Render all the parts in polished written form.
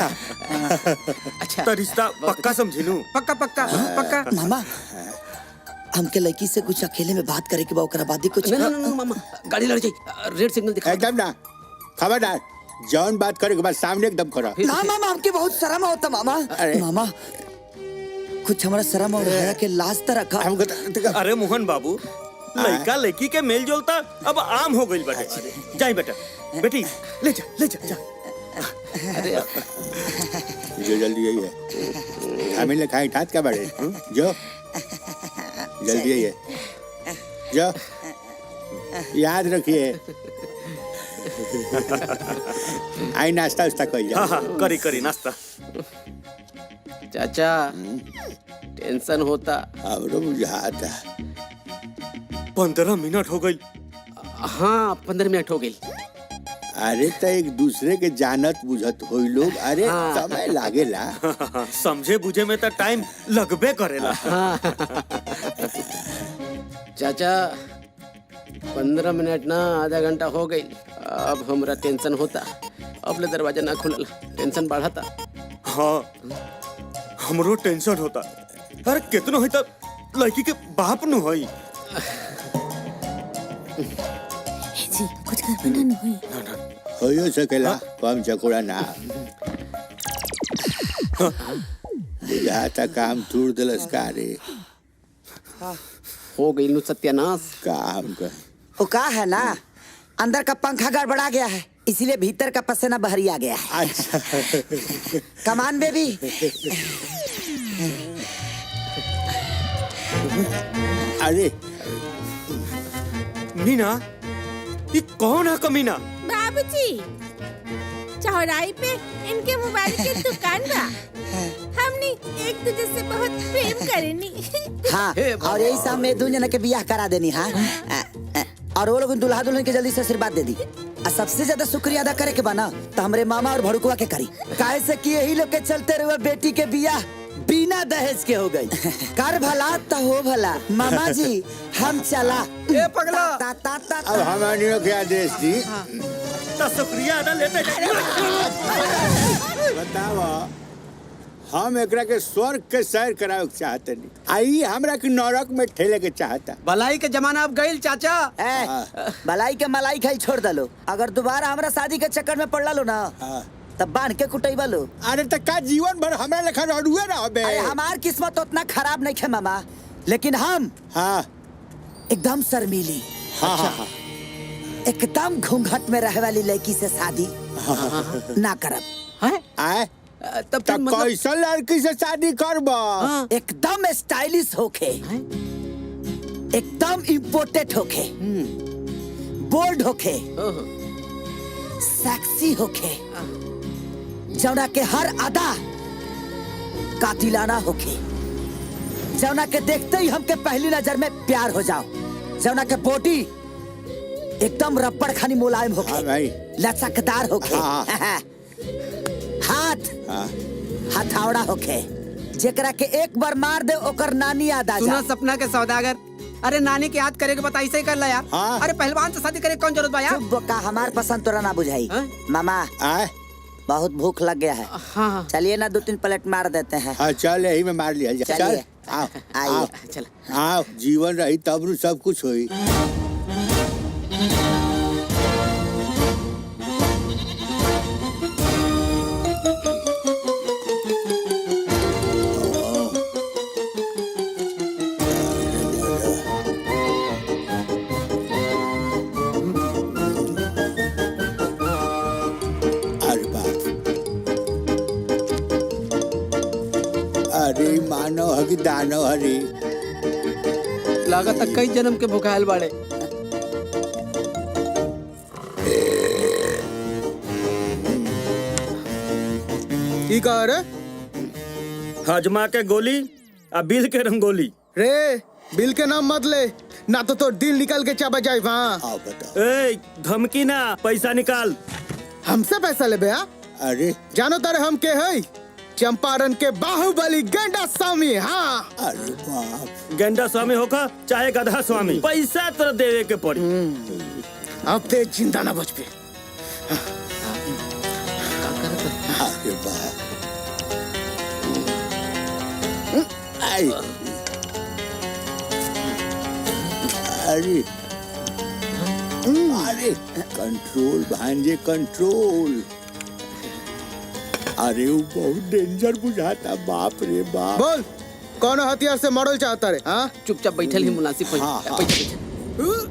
अच्छा तो रिश्ता पक्का समझिनू। पक्का पक्का पक्का। मामा हमके लड़की से कुछ अकेले में बात करे के बा ओकरा बाद ही कुछ। ना मामा गाड़ी लड़ जाई, रेड सिग्नल दिखा। एकदम ना, खबरदार जौन बात करे के बाद सामने एकदम खड़ा। ना मामा हमके बहुत शर्म होता मामा। अरे। मामा कुछ हमारा शर्म और हया के लाज त रखा। हमको अरे मोहन बाबू, लड़का लड़की के मेल जोलता अब आम हो गई बाटे। जाई बेटा, बेटी ले जा जा। अरे जो जल्दी यही है, हमें लिखाई ठात का बड़े जो जल्दी यही है जो याद रखिए। आई नाश्ता उस्ता कोई जा। हाँ करी नाश्ता। चाचा टेंशन होता। अब बुझाता 15 मिनट हो गई। हाँ 15 मिनट हो गई। अरे तो एक दूसरे के जानत बुझत होई लोग। अरे समय लागेला। समझे बुझे में तो टाइम लगबे करेला। चाचा 15 मिनट ना आधा घंटा हो गई। अब हमरा टेंशन होता। अब ले दरवाजा ना खुलल, टेंशन बढ़ता। हाँ हमरो टेंशन होता। अरे कितनो है तब लड़की के बाप नु होई। जी कुछ गड़बड़ ना हुई। हो सकेला कम चकोड़ा ना। बुझाता काम तोड़ दिलस का रे। हो गई नु सत्यानाश। काम का वो का है ना, अंदर का पंखा गड़बड़ा गया है, इसीलिए भीतर का पसीना बाहरी आ गया है। अच्छा कमान बेबी। अरे मीना, ये कौन है कमीना? बाबूजी चौराहे पे इनके मोबाइल की दुकान बा। हमने एक दूसरे से बहुत प्रेम करेनी। हाँ और यही साल में दो जना के बियाह करा देनी। हाँ और वो लोग दुल्हा दुल्हन के जल्दी से आशीर्वाद दे दी। और सबसे ज्यादा शुक्रिया अदा करे के बना तो हमरे मामा और भड़कुआ के करी। काहे से कि यही लोग के चलते रहे बेटी के बियाह बिना दहेज के हो गई। कर भला तो हो भला। मामा जी हम चला। ए पगला अब हमारे के आदेश दी। तो शुक्रिया अदा लेते बताओ हम एकरा के स्वर्ग के सैर करावे के चाहते नहीं। आई हमरा के नरक में ठेले के चाहता। भलाई के जमाना अब गईल चाचा। भलाई के मलाई खाई छोड़ दलो। अगर दोबारा हमरा शादी के चक्कर में पड़ लो ना तब बांध के कुटैबा लो। अरे तक का जीवन भर हमरा लेखा रडुए ना होबे। अरे हमार किस्मत उतना खराब नहीं है मामा, लेकिन हम हाँ एकदम शर्मीली, हाँ एकदम घूंघट में रहे वाली लड़की से शादी ना करब। आए तब तक कैसा लड़की से शादी करबा? एकदम स्टाइलिश होके, एकदम इम्पोर्टेड होके, बोल्ड होके, सेक्सी होके, जौना के हर अदा कातिलाना होके, जौना के देखते ही हमके पहली नजर में प्यार हो जाओ, जौना के बॉडी एकदम रबड़ खानी मुलायम होके, हाँ भाई लचकदार होके, हाथ हथौड़ा होके, जेकरा के एक बार मार दे ओकर नानी याद आ सुना जा। सपना के सौदागर। अरे नानी की याद करे के बता, ऐसे ही कर ला यार। हाँ। अरे पहलवान से शादी करे कौन जरूरत बा यार। चुप का हमार पसंद तोरा ना बुझाई। हाँ? मामा आए बहुत भूख लग गया है। हाँ चलिए ना 2-3 प्लेट मार देते हैं। हाँ चल यही में मार लिया जाए। चल चलिए। आओ आइए। आओ चल। आओ जीवन रही तब नु सब कुछ होई। अरे मानव हकी दानव हरी। लागत कई जन्म के भुखायल बाड़े। की कह रे? हजमा के गोली आ बिल के रंगोली। रे बिल के नाम मत ले, ना तो तोर दिल निकल के चबा जाए वहाँ। आओ बताओ। ए धमकी ना, पैसा निकाल। हमसे पैसा ले बे? अरे जानो तारे हम के है? चंपारण के बाहुबली गेंडा स्वामी। हाँ अरे बाप। गेंडा स्वामी होका चाहे गधा स्वामी, पैसा तो देवे के पड़ी। अब ते जिंदा ना बच पे। अरे रे बाप आई अरे अरे कंट्रोल भांजे कंट्रोल अरे वो बहुत डेंजर बुझाता बाप रे बाप बोल कौन हथियार से मॉडल चाहता रे हाँ चुपचाप बैठल ही मुनासिब हो हाँ, हाँ। बैठल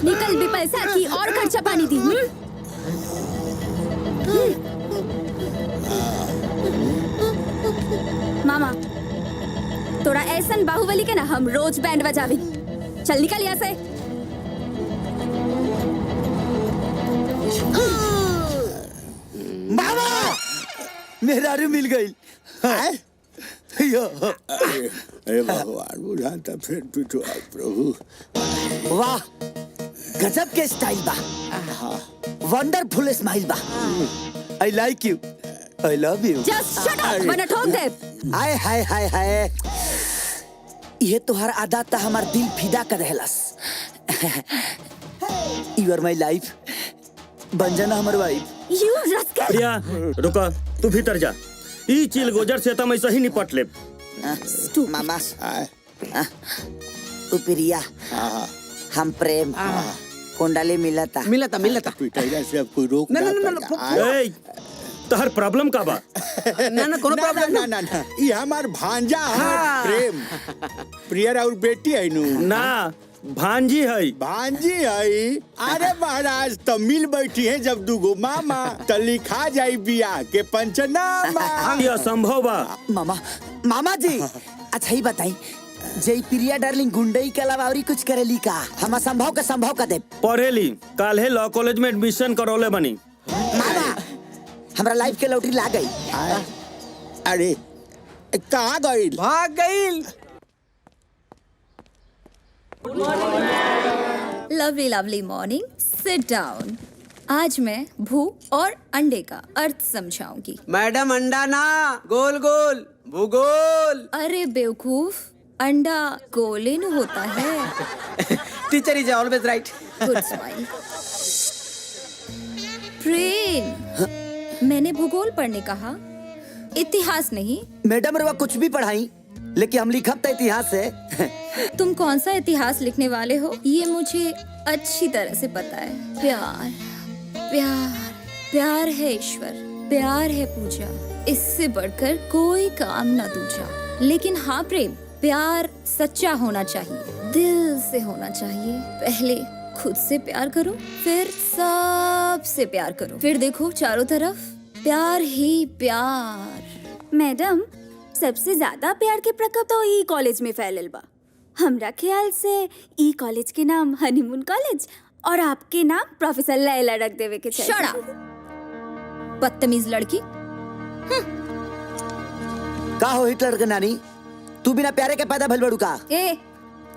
निकल भी पैसा की और खर्चा पानी दी मामा तोरा ऐसन बाहुबली के ना हम रोज बैंड बजावी चल निकल यहाँ से मामा मेरा रू मिल गई हैं? अरे भगवान बुझाता फिर पिटवा प्रभु वाह गजब के स्टाइल बा वंडरफुल स्माइल बा I like you I love you just shut up वरना ठोक दे हाय हाय हाय हाय ये तोहर आदा ता हमार दिल फिदा कर रहलस यू आर माय लाइफ बन जाना हमर वाइफ यू रस्कल प्रिया रुका तू भीतर जा ई चिल गोजर से तो मैं सही निपट ले मामा आए तू प्रिया हाँ हम प्रेम कुंडली मिलता मिलता पिटाइला से अब कोई रोक ना, ना ना, ना, पाएगा। ए तहर प्रॉब्लम का बा ना ना कोनो ना प्रॉब्लम ना ना ना ये हमार भांजा है प्रेम प्रिया और बेटी है नू ना भांजी है भांजी है अरे महाराज तो मिल बैठी है जब दुगो मामा तो लिखा जाई बियाह के पंचनामा यह संभव बा मामा मामा जी अच्छा ही बताई जय प्रिया डार्लिंग गुंडई के अलावा और कुछ करेली का हम असंभव का संभव का दे पढ़ेली काल्हे लॉ कॉलेज में एडमिशन करौले बनी मामा हमरा लाइफ के लॉटरी लाग गई आए, अरे कहाँ गई भाग गई lovely lovely morning sit down आज मैं भू और अंडे का अर्थ समझाऊंगी मैडम अंडा ना गोल गोल भूगोल अरे बेवकूफ अंडा गोलेन होता है teacher is always right good smile Prem मैंने भूगोल पढ़ने कहा इतिहास नहीं मैडम रवा कुछ भी पढ़ाई लेकिन हम लिखब तो इतिहास है तुम कौन सा इतिहास लिखने वाले हो ये मुझे अच्छी तरह से पता है प्यार प्यार प्यार है ईश्वर प्यार है पूजा इससे बढ़कर कोई काम न दूजा लेकिन हाँ प्रेम प्यार सच्चा होना चाहिए दिल से होना चाहिए पहले खुद से प्यार करो फिर सबसे प्यार करो फिर देखो चारों तरफ प्यार ही प्यार मैडम सबसे ज्यादा प्यार के प्रकोप तो ई कॉलेज में फैलल बा हमरा ख्याल से ई कॉलेज के नाम हनीमून कॉलेज और आपके नाम प्रोफेसर लैला रख देवे के चाहिए शट अप बदतमीज लड़की का हो हिटलर के नानी तू बिना प्यारे के पैदा भइल बड़ू का ए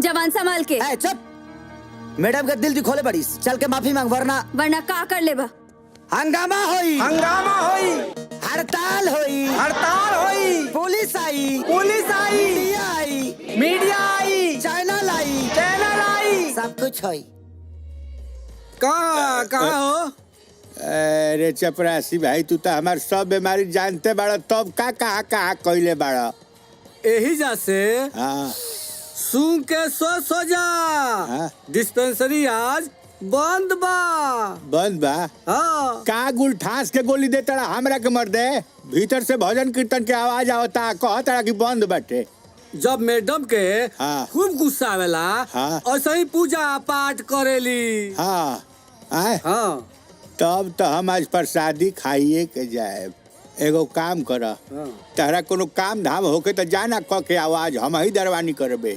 जवान संभाल के ए चुप मैडम का दिल दिखोले बड़ीस चल के माफी मांग वरना का कर लेबा हंगामा होई हड़ताल होई पुलिस आई मीडिया आई चैनल आई सब कुछ होई कहाँ हो अरे चपरासी भाई तू तो हमार सब बीमारी जानते बाड़ा तब का कहा कइले बाड़ा यही जा से हाँ सूंघ के सो जा हाँ। डिस्पेंसरी आज बंद बा बंद बा हाँ का गुल ठास के गोली देता हमरा के मर दे भीतर से भजन कीर्तन के आवाज आवता कहता कि बंद बाटे जब मैडम के हाँ। खूब गुस्सा आवेला हाँ। ऐसे ही पूजा पाठ करेली हाँ आए हाँ तब तो हम आज प्रसादी खाइए के जाए एगो काम कर तहरा कोनो काम धाम होके तो जाना क के आवाज हम ही दरवानी कर बे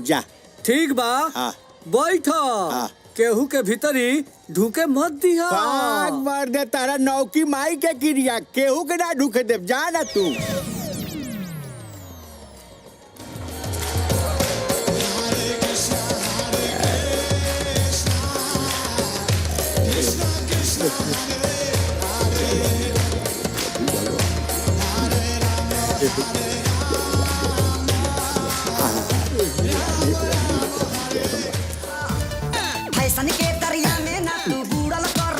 जा ठीक बा हाँ बैठ हाँ। केहू के भीतरी ढूके मत दिया पाग मार दे तारा नौकी माई के क्रिया केहू के ना ढूके दे जाना तू Hare Krishna फैशन के दरिया में ना तू बूढ़ल कर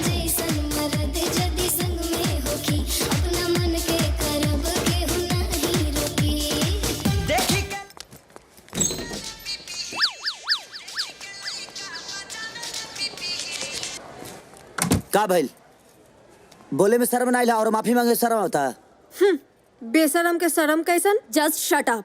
जैसन मरद जदी संग में होखी अपना मन के करब केहू नहीं रोकी देखी के का भइल बोले में शर्म नहीं ला और माफी मांगे शर्म होता है बेशरम के शरम कैसन? Just shut up.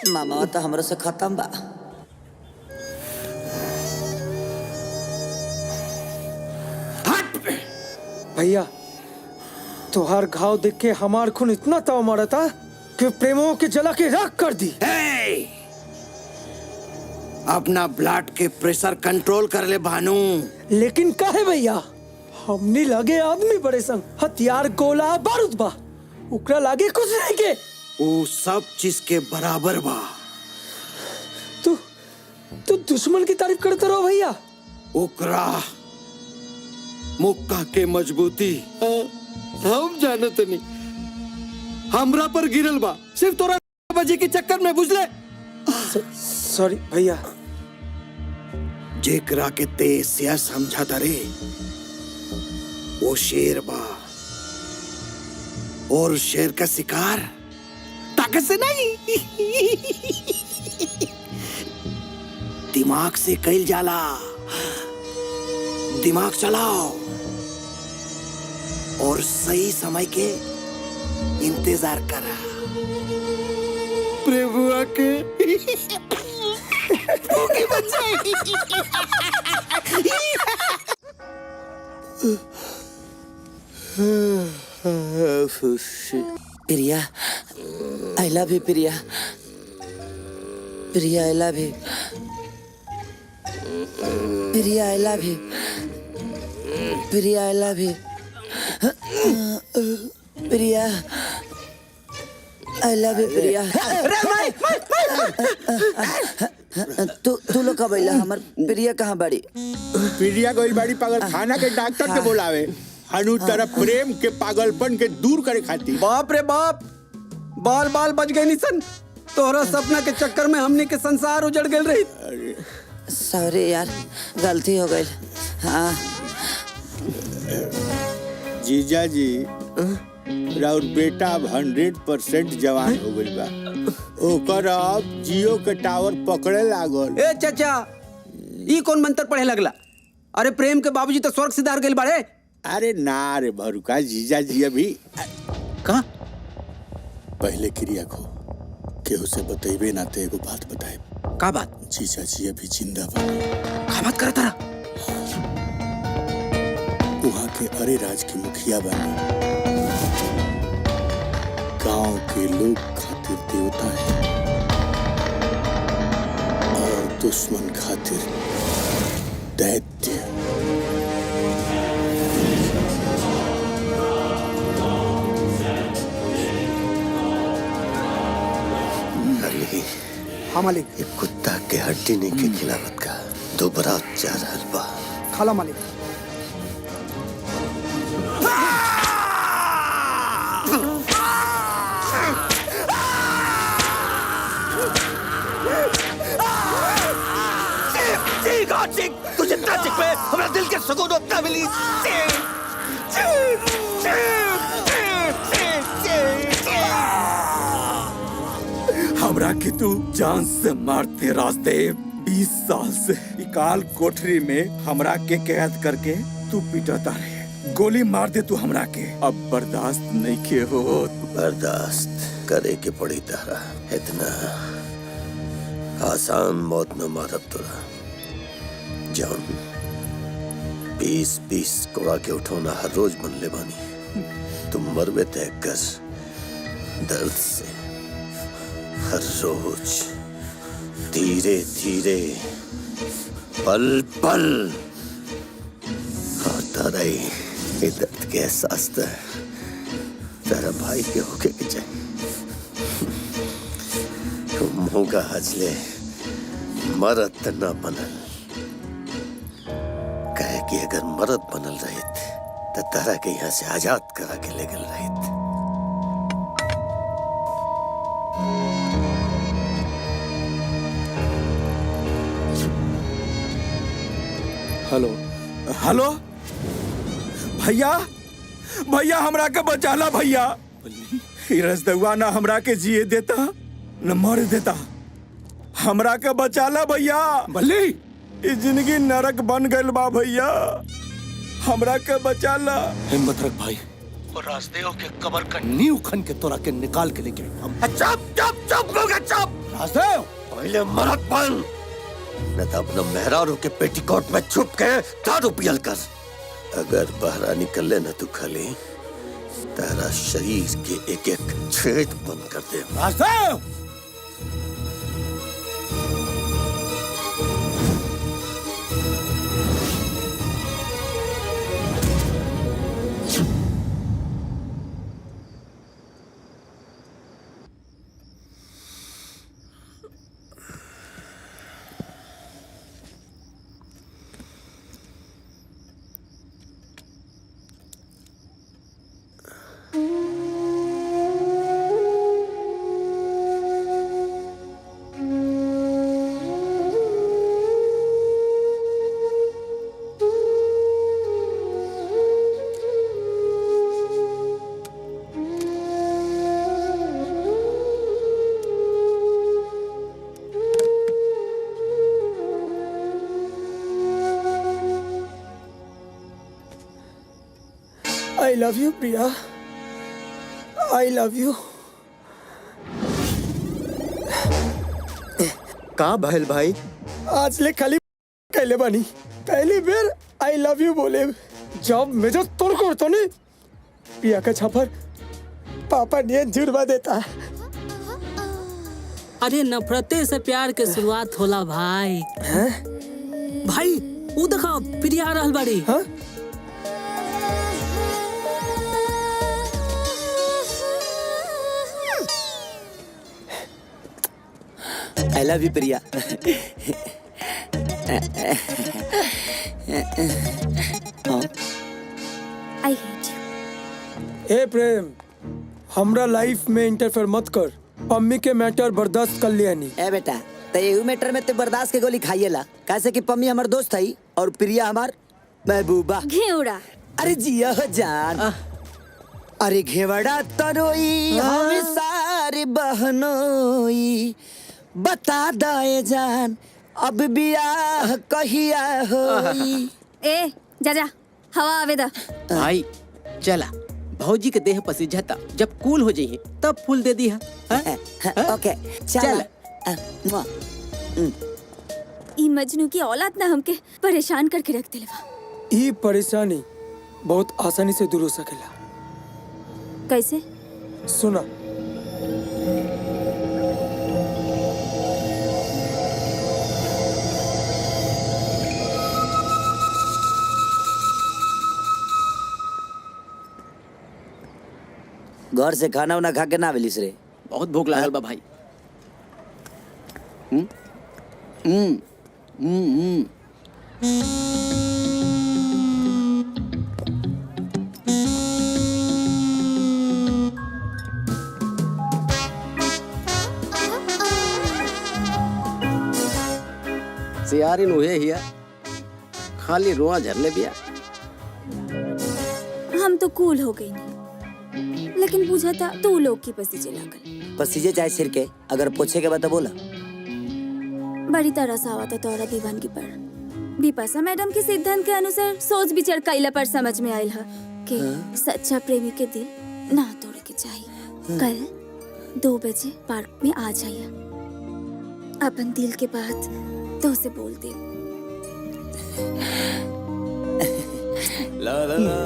मामा तो हमरो से खत्म बा। भैया तुहार घाव देख के हमार खून इतना ताव मारा था कि प्रेमों के जला के राख कर दी। अपना ब्लड के प्रेशर कंट्रोल कर ले भानु। लेकिन काहे भैया हमने लगे आदमी बड़े संग हथियार गोला बारूद बा उकरा लागे कुछ नहीं के। वो सब चीज के बराबर बा। तू दुश्मन की तारीफ करते रहो भैया। ओकरा मुक्का के मजबूती हम जानत नहीं हमरा पर गिरल बा सिर्फ तोरा बजे के चक्कर में बुझले। सॉरी भैया। जेकरा के तेसिया समझा रे वो शेर बा और शेर का शिकार ताकत से नहीं दिमाग से कईल जाला। दिमाग चलाओ और सही समय के इंतजार करा। प्रभु आके भूखी बन जाएगी। प्रिया आई love you Priya. Priya I love you. Priya I love you. Priya I love you. Priya I love you Priya. तू लोग कब अइला? हमर प्रिया कहाँ बड़ी? प्रिया गोइल बाड़ी पागल खाना के डॉक्टर के बोलावे अनु तरफ प्रेम के पागलपन के दूर करे खातिर। बाप रे बाप बाल बाल बच गए निसन। तोहरा सपना के चक्कर में हमने के संसार उजड़ गए रही। सॉरी यार गलती हो गई। हाँ जीजा जी राउर बेटा अब 100% जवान हो गई बा। ओकर अब जियो के टावर पकड़े लागल। ए चाचा ई कौन मंत्र पढ़े लगला? अरे प्रेम के बाबूजी तो स्वर्ग सिधार गए बाड़े। अरे ना रे भरुका जीजा जी अभी कहाँ? पहले क्रिया को केहू से बतेबे ना ते एगो बात बताए। का बात? जीजा जी अभी जिंदा बा। का बात करता रहा? वहाँ के अरे राज के मुखिया बने। गांव के लोग खातिर देवता है और दुश्मन खातिर दैत्य। हाँ मालिक। ये कुत्ता के हड्डी नहीं के खिलावत का दो बरात जा रहल बा। खाला मालिक। तू जितना चिक पे हमारा दिल के सुकून उतना मिली। हमरा के तू जान से मारते रास्ते 20 साल से इकाल कोठरी में हमरा के कैद करके तू पिटता रहे। गोली मार दे तू हमरा के। अब बर्दाश्त नहीं के हो। बर्दाश्त करे के पड़ी तारा। इतना आसान मौत न मारब तोरा। जान 20-20 कोड़ा के उठौना हर रोज बन ले बानी। तुम मरबे तय कर दर्द से हर रोज धीरे धीरे पल पल आता रही। ये दर्द के एहसास तेरा भाई के होके के चाहिए। मुगा हजले मरद त न बनल। कहे कि अगर मरद बनल रहित तो तारा के यहाँ से आजाद करा के ले गल रहित। हेलो हेलो भैया भैया हमरा के बचाला भैया। ई रसदुआ ना हमरा के जिए देता न मर देता। हमरा के बचाला भैया। बल्ली ई जिंदगी नरक बन गइल बा भैया। हमरा के बचाला। हिम्मत रख भाई। और राजदेव के कबर का नींव खन के तोरा के निकाल के लेके हम। चुप चुप चुप हो गया चुप। राजदेव पहले मरद बन न तो अपना मेहरारू के पेटीकोट में छुप के दारू पियल कर। अगर बाहर निकले न तू खाली तेरा शरीर के एक एक छेद बंद कर दे। Rajdev I love you, Priya. I love you। का भइल भाई? आज ले खाली कहले बानी पहली बेर आई लव यू बोले जब मेजर तोड़ को तो नहीं प्रिया का छापर पापा ने जुर्मा देता। अरे नफरते से प्यार के शुरुआत होला भाई। भाई वो देखो प्रिया आ रहल बाड़ी। हाँ? I love you Priya. I hate you. ए प्रेम हमरा लाइफ में इंटरफेयर मत कर। पम्मी के मैटर बर्दाश्त कर लिया नहीं। ए बेटा तो यू मैटर में तो बर्दाश्त के गोली खाइएला। कैसे कि पम्मी हमार दोस्त है और प्रिया हमार महबूबा। घेवड़ा। अरे जिया हो जान। अरे घेवड़ा तरोई हम सारे बहनोई बता दे जान अब बियाह कहिया होई। ए जा जा हवा आवे दा। भाई चला भौजी के देह पसीझता जब कूल हो जाइए तब फूल दे दी है। ओके चल। ई मजनू की औलाद ना हमके परेशान करके रख दिलवा। ई परेशानी बहुत आसानी से दूर हो सकेला। कैसे? सुना घर से खाना उना खा के ना मिलिस रे। बहुत भूख लागल बा भाई। हम्म हम्म हम्म सियारिन हुए हिया खाली रोआ झरले बिया। हम तो कूल हो गई नहीं लेकिन पूछा था तू लोग की पसीजे लागल। पसीजे चाहे सिर के अगर पूछे के बाद बोला। बड़ी तरह से आवा था तोरा दीवानगी पर। बिपाशा मैडम के सिद्धांत के अनुसार सोच विचार कैला पर समझ में आयल है कि सच्चा प्रेमी के दिल ना तोड़ के चाहिए। कल 2 बजे पार्क में आ जाइए। अपन दिल के बात तो से बोल दे। ला ला ला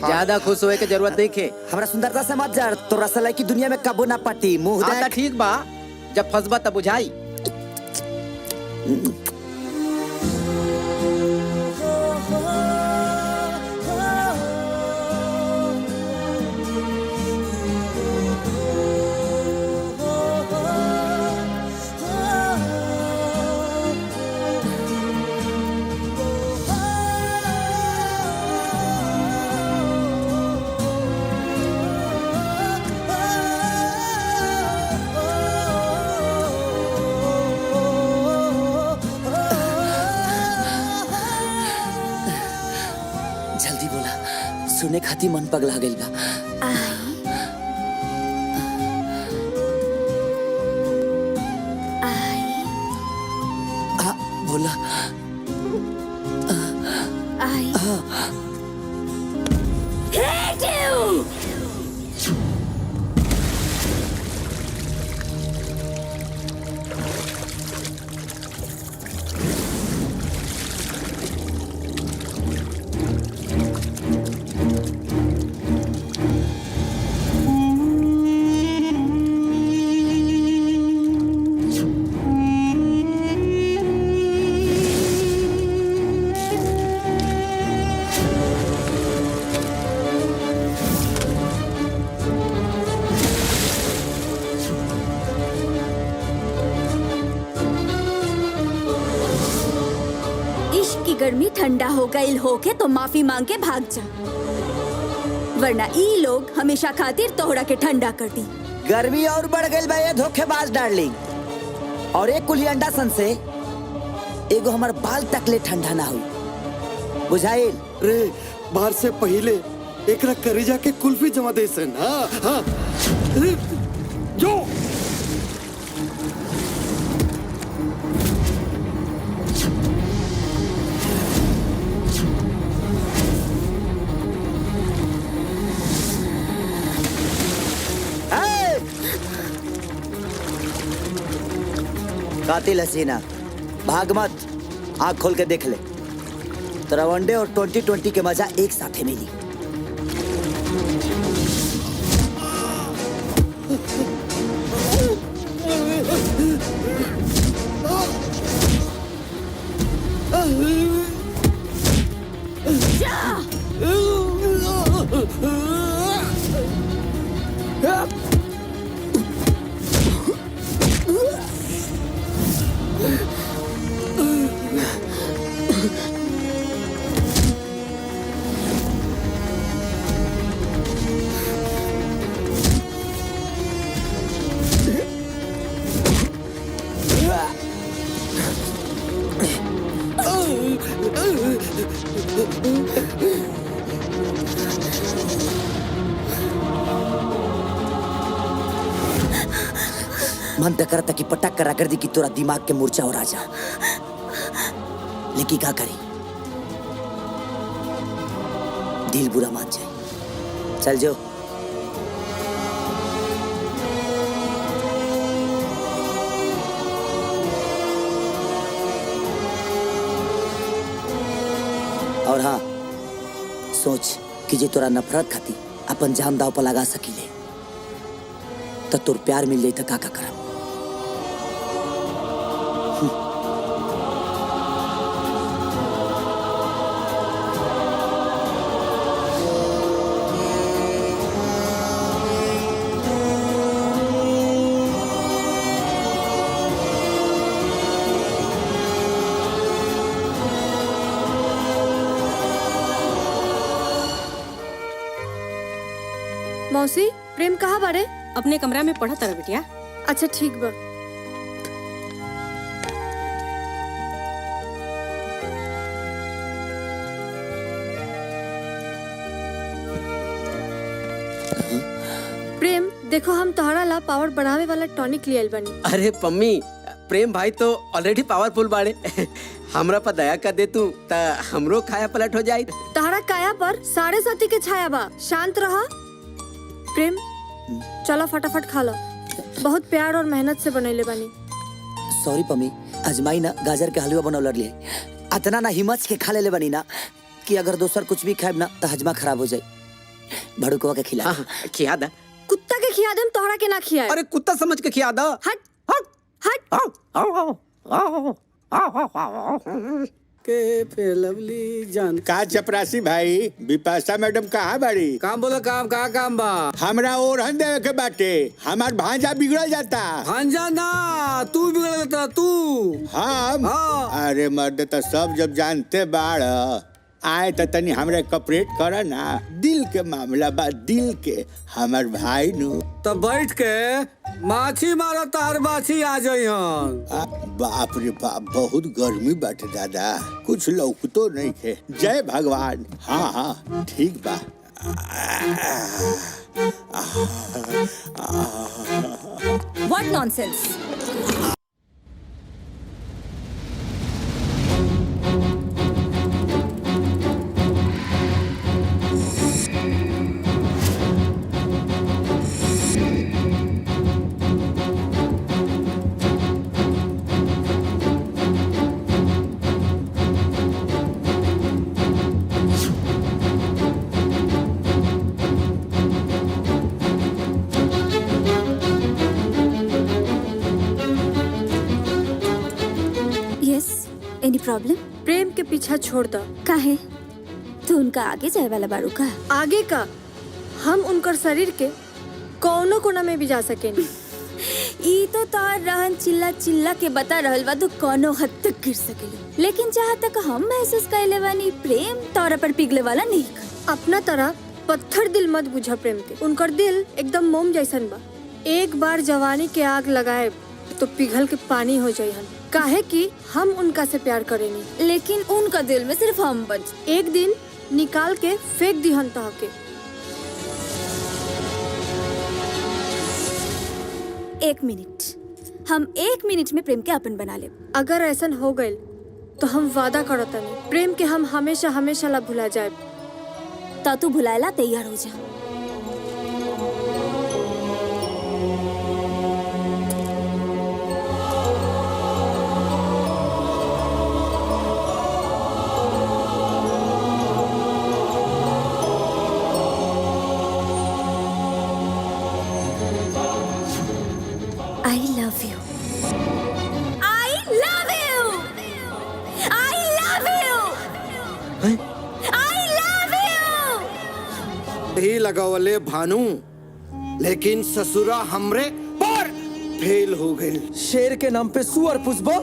ज्यादा खुश होए के जरूरत नहीं खे। हमरा सुंदरता से मत जा। तो रसलाई की दुनिया में कबो ना पटी मुंह हाँ देख। ठीक बा जब फंसबा तब बुझाई। जल्दी बोला, सुने खाती मन पगला गइल बा। बोला गर्मी ठंडा हो गई होके तो माफी मांग के भाग जा, वरना ई लोग हमेशा खातिर तोहरा के ठंडा कर दी। गर्मी और बढ़ गई बा ये धोखेबाज डार्लिंग, और एक कुली अंडा सन से एगो हमार बाल तक ले ठंडा ना हुई, बुझाइल? रे बाहर से पहले एकरा करेजा के कुल्फी जमा दे सन। हाँ हाँ जो कातिल हसीना, भाग मत, आँख खोल के देख ले, तेरा वनडे और 2020 के मजा एक साथ ही मिली। मन तो करता कि पटक करा कर दी कि तोरा दिमाग के मूर्छा हो राजा, लेकिन क्या करी, दिल बुरा मान जाए। चल जो। और हाँ, सोच कि जे तोरा नफरत खाती अपन जान दाव पर लगा सकीले तो तोर प्यार मिल जाई तो का करब। मौसी, प्रेम कहाँ बारे? अपने कमरा में पढ़ा तारा बिटिया। अच्छा ठीक बा। प्रेम देखो, हम तोहरा ला पावर बढ़ावे वाला टॉनिक लियल बनी। अरे पम्मी, प्रेम भाई तो ऑलरेडी पावरफुल बाड़े। हमरा पर दया कर दे तू ता हमरो खाया पलट हो जाए। तोहरा काया पर साढ़े साथी के छाया बा, शांत रहा। प्रेम चलो फटाफट खा लो, बहुत प्यार और मेहनत से बनैले बनी। सॉरी पम्मी, अजमाई ना गाजर के हलवा बनौल लिए, अतना ना हिम्मत के खा ले बनी ना कि अगर दोसर कुछ भी खाएब ना तो हजमा खराब हो जाए। भड़ुकवा के खिला। खिया दा। कुत्ता के खिया दे, तोहरा के ना खिया। अरे कुत्ता समझ के खिया दा। हट। के पे लवली जान का चपरासी भाई बिपाशा मैडम कहाँ बाड़ी? काम बोला काम का काम बा हमरा ओरहन देवे के बाटे, हमार भांजा बिगड़ जाता। भांजा ना तू बिगड़ जाता तू। हम हाँ। अरे मर्द तो सब जब जानते बाड़ आए तो तनी हमरे कपरेट कर ना, दिल के मामला बा, दिल के हमार भाई नु। तब बैठ के माछी मारो तार माछी आ जाई बाप रे बाप बहुत गर्मी बाटे दादा, कुछ लौकतो नहीं है। जय भगवान। हाँ हाँ ठीक बा। What nonsense! Any problem? Prem के पीछा छोड़ दो। काहे? तू उनका आगे जाए वाला बारू का? आगे का हम उनकर शरीर के कौनो कोना में भी जा सकेनी। ई तो तार रहन चिल्ला चिल्ला के बता रहल बा, तू कोनो हद तक गिर सकेली, लेकिन जहाँ तक हम महसूस कैले बानी प्रेम तोरा पर पिघले वाला नहीं का। अपना तरह पत्थर दिल मत बुझा प्रेम के, उनकर दिल एकदम मोम जैसन बा। एक बार जवानी के आग लगाए तो पिघल के पानी हो जाये हन, काहे कि हम उनका से प्यार करेनी। लेकिन उनका दिल में सिर्फ हम बच। एक दिन निकाल के फेंक दिहन तहके। एक मिनट, हम 1 मिनट में प्रेम के अपन बना ले। अगर ऐसा हो गए तो हम वादा करतनी प्रेम के हम हमेशा हमेशा ला भुला जाए। तो तू भुलाएला तैयार हो जा। I love you. I love you. I love you. I love you. ही लगावले भानु, लेकिन ससुरा हमरे पर फेल हो गए। शेर के नाम पे सुअर पुष्पा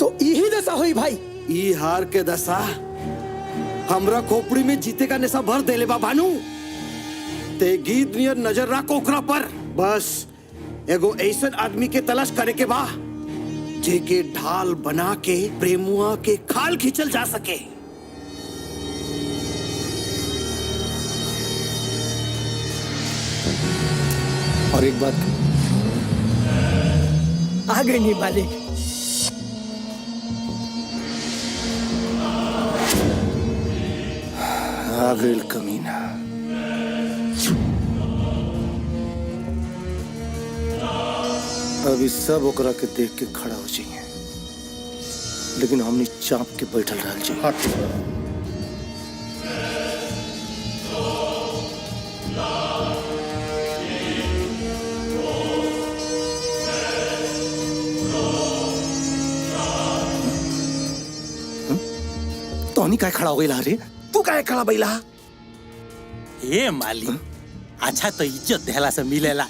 तो यही दशा हुई भाई। ई हार के दशा हमरा खोपड़ी में जीते का नशा भर देले बा भानु। ते गीत नियर नजर रख ओकरा पर। बस एगो ऐसन आदमी के तलाश करे के बा जेके ढाल बना के प्रेमुआ के खाल खींचल जा सके। और एक बात आ गई नहीं मालिक। आ गई कमीना। अभी सब ओकरा के देख के खड़ा हो जाइए, लेकिन हमने चाप के बैठल रह जाइए। तोनी काय खड़ा हो गई रे? तू काय खड़ा बैला? ए माली, अच्छा तो इज्जत देहला से मिलेला,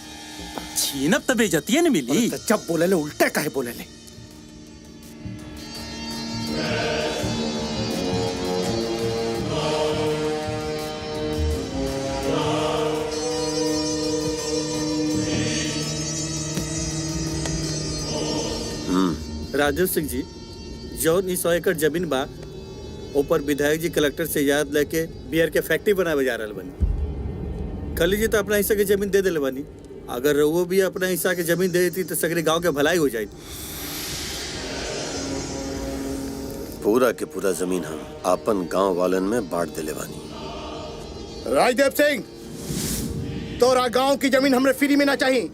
छीनब तो बेइज्जती न मिली। जब बोले ले उल्टे काहे बोले ले? राजू सिंह जी, जौन 100 एकड़ जमीन बा ऊपर विधायक जी कलेक्टर से याद लेके बियर के फैक्ट्री बनावे जा रहल बानी। खली जी तो अपना हिस्सा के जमीन दे देले बानी। अगर वो भी अपना हिस्सा के जमीन दे देती तो सगरे गांव के भलाई हो जाए। पूरा के पूरा जमीन हम अपन गांव वालन में बांट देले बानी। राजदेव सिंह, तोरा गांव की जमीन हमरे फ्री में ना चाहिए।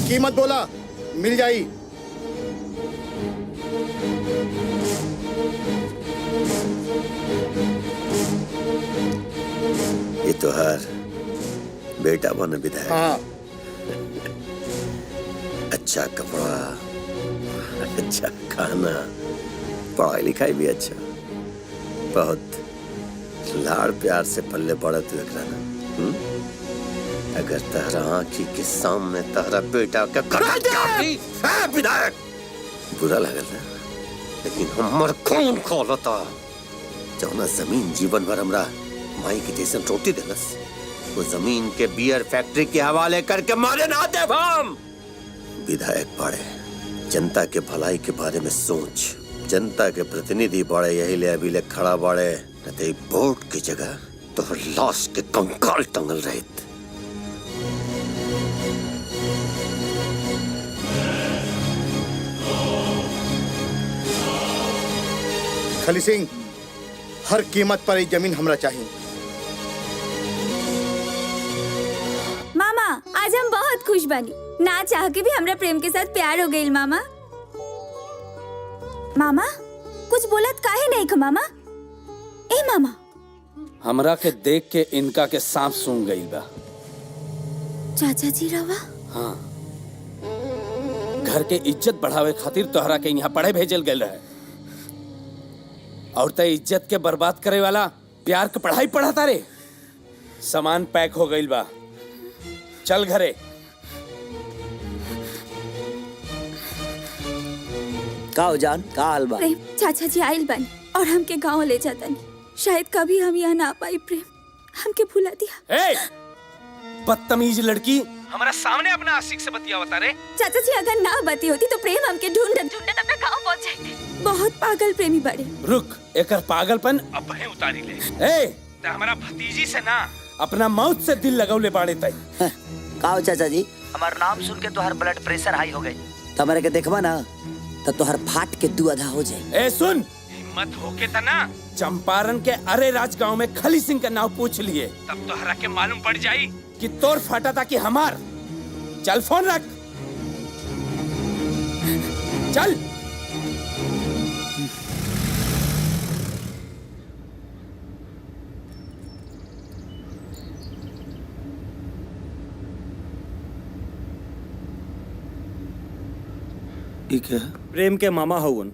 कीमत बोला, मिल जाई। ये तो हर बेटा बन विधायक। हाँ। अच्छा कपड़ा, अच्छा खाना, पढ़ाई लिखाई भी अच्छा, बहुत लाड़ प्यार से पल्ले पड़ा तू एकरा ना। अगर तहरा आँखी के सामने तहरा बेटा का विधायक बुरा लगल ना, लेकिन हमर खून खोलता। जौना जमीन जीवन भर हमरा माई के जैसन रोटी देलस, वो जमीन के बियर फैक्ट्री के हवाले करके मारे ना दे हम। विधायक पड़े, जनता के भलाई के बारे में सोच, जनता के प्रतिनिधि बड़े, यही ले अभी ले खड़ा बड़े, न तो वोट की जगह तो लाश के कंकाल टंगल रहे। खली सिंह, हर कीमत पर ये जमीन हमरा चाहिए। मामा आज हम बहुत खुश बनी, ना चाह के भी हमरा प्रेम के साथ प्यार हो गई। मामा मामा कुछ बोलत काहे नहीं ख मामा? ए मामा, हमरा के देख के इनका के सांप सूंघ गई बा। चाचा जी रवा? हाँ, घर के इज्जत बढ़ावे खातिर तोहरा के यहाँ पढ़े भेजल गए रहे, और ते इज्जत के बर्बाद करे वाला प्यार के पढ़ाई पढ़ाता रे। सामान पैक हो गई बा, चल घरे। का हो जान, का हाल बा? प्रेम चाचा जी आइल बनी और हमके गांव ले जाता नहीं। शायद कभी हम यहाँ ना पाई। प्रेम हमके भुला दिया। ए, बदतमीज लड़की, हमारा सामने अपना आशिक से बतियावता रे। चाचा जी अगर ना बती होती तो प्रेम हमके ढूंढत ढूंढत अपना गांव पहुंच जाते। बहुत पागल प्रेमी बड़े। रुक, एकर पागलपन अब है उतारी ले। ए, ते हमारा भतीजी से ना अपना मौत से दिल लगौले बाड़े तई। का हो चाचा जी? हमार नाम सुन के तोहर ब्लड प्रेशर हाई हो गई। तमरे के देखबा ना तो तोहर फाट के दू आधा हो जाए। ए सुन, हिम्मत होके तना चंपारण के अरे राज गांव में खली सिंह का नाम पूछ लिए, तब तोहरा के मालूम पड़ जाई कि तोर फाटा था कि हमार। चल फोन रख, चल। ठीक है, प्रेम के मामा हवन।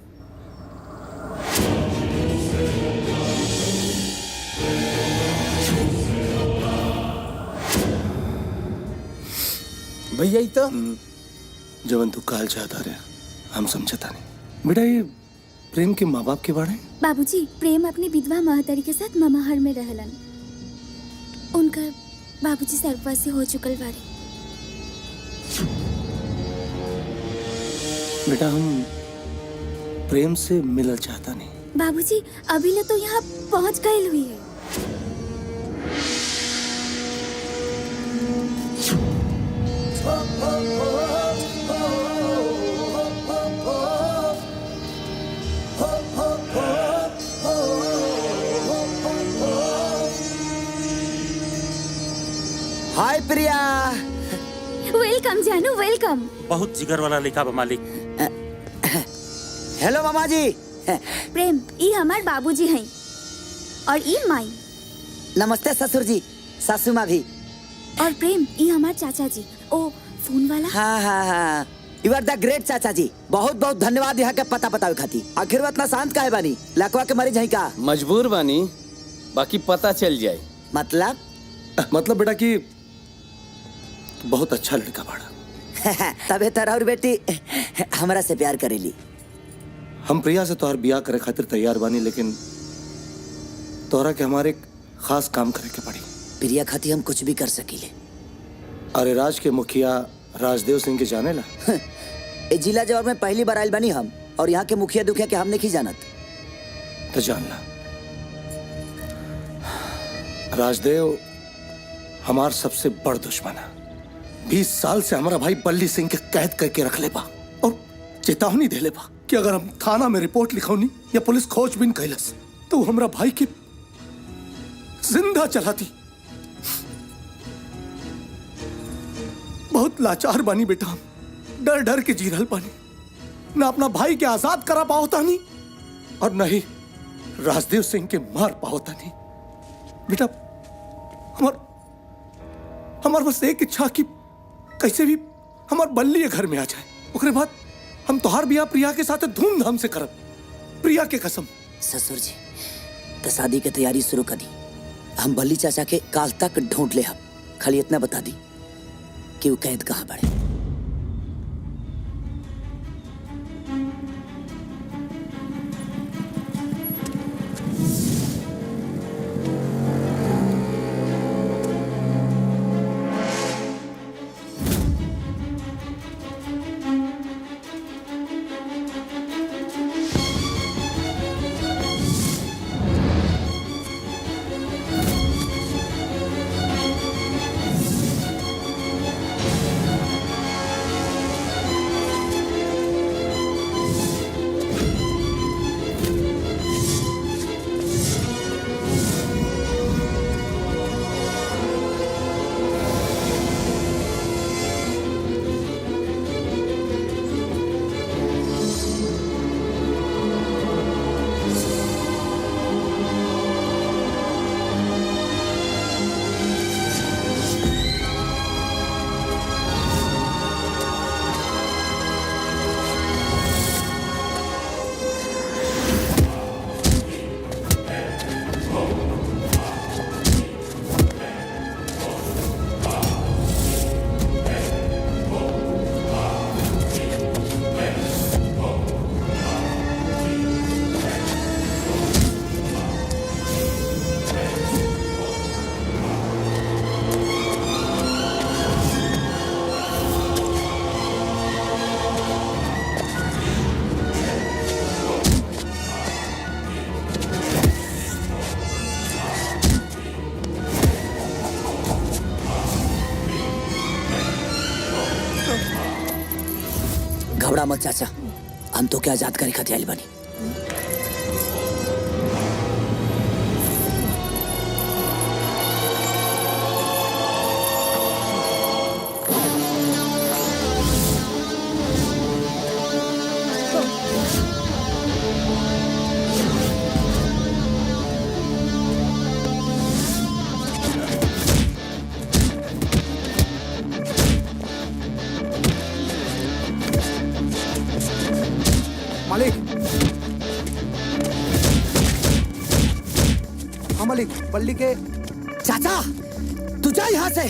भैया तो जवन तू काल चाहता रहे, हम समझता नहीं। बेटा ये प्रेम के माँ बाप के बारे? बाबूजी, प्रेम अपनी विधवा महतारी के साथ ममाहर में रहलन। उनकर बाबूजी सर्ववासी हो चुकल बारे। बेटा हम प्रेम से मिलना चाहता नहीं। बाबूजी अभी ले तो यहाँ पहुँच गए हुई है। हाय प्रिया। वेलकम जानू, वेलकम। बहुत जिगर वाला लिखा बा मालिक। हेलो मामा जी। प्रेम ई हमार बाबूजी हैं और ई माई। नमस्ते ससुर जी, सासू माँ भी। और प्रेम ई हमार चाचा जी, ओ फोन वाला। हाँ हाँ हाँ, यू आर द ग्रेट चाचा जी। बहुत बहुत धन्यवाद यहाँ के पता बतावे खातिर। आखिर इतना शांत काहे बानी? लकवा के मरीज है का? मजबूर बानी, बाकी पता चल जाए। मतलब बेटा कि बहुत अच्छा लड़का बाड़ा। तबे तरह और बेटी हमरा से प्यार करेली। हम प्रिया से तोहर बियाह करे खातिर तैयार बानी, लेकिन तोहरा के हमारे खास काम करे के पड़ी। प्रिया खातिर हम कुछ भी कर सकीले। अरे राज के मुखिया राजदेव सिंह के जाने ला? इस जिला जवाब में पहली बार आयल बनी हम, और यहाँ के मुखिया दुखिया के हम नहीं जानत। तो जान ला, राजदेव हमार सबसे बड़ दुश्मन है। 20 साल से हमारा भाई बल्ली सिंह के कैद करके रख ले बा, और चेतावनी दे ले बा कि अगर हम थाना में रिपोर्ट लिखौनी या पुलिस खोजबीन कैलस तो हमारा भाई की जिंदा चलाती। बहुत लाचार बानी बेटा, हम डर डर के जी रहल बानी। ना अपना भाई के आजाद करा पाओता नहीं, और न ही राजदेव सिंह के मार पाओता नहीं। बेटा हमार बस एक इच्छा कि कैसे भी हमार बल्ली घर में आ जाए, उसके बाद हम तोहार बियाह प्रिया के साथ धूमधाम से करब, प्रिया के कसम। ससुर जी तो शादी की तैयारी शुरू कर दी। हम बल्ली चाचा के काल तक ढूंढ ले। हम खाली इतना बता दी कि वो कैद कहाँ पड़े। घबरा मत चाचा, हम तो क्या आजाद करे खातिर आइल बानी। मालिक, हाँ मालिक, बल्ली के चाचा तू जा यहाँ से।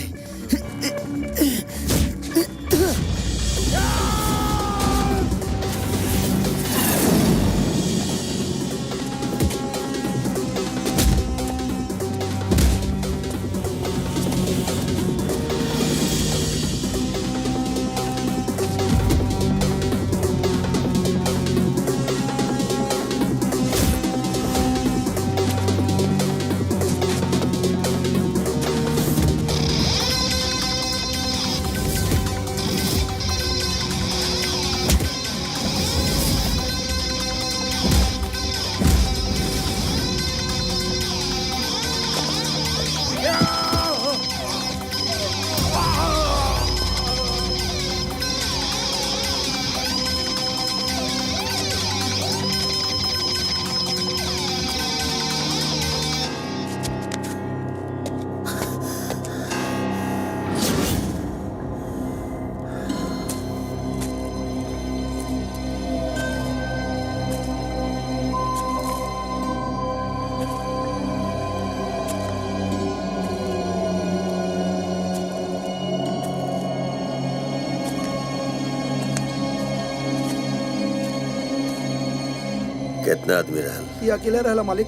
कितना आदमी रहल? ये अकेले रहला मालिक।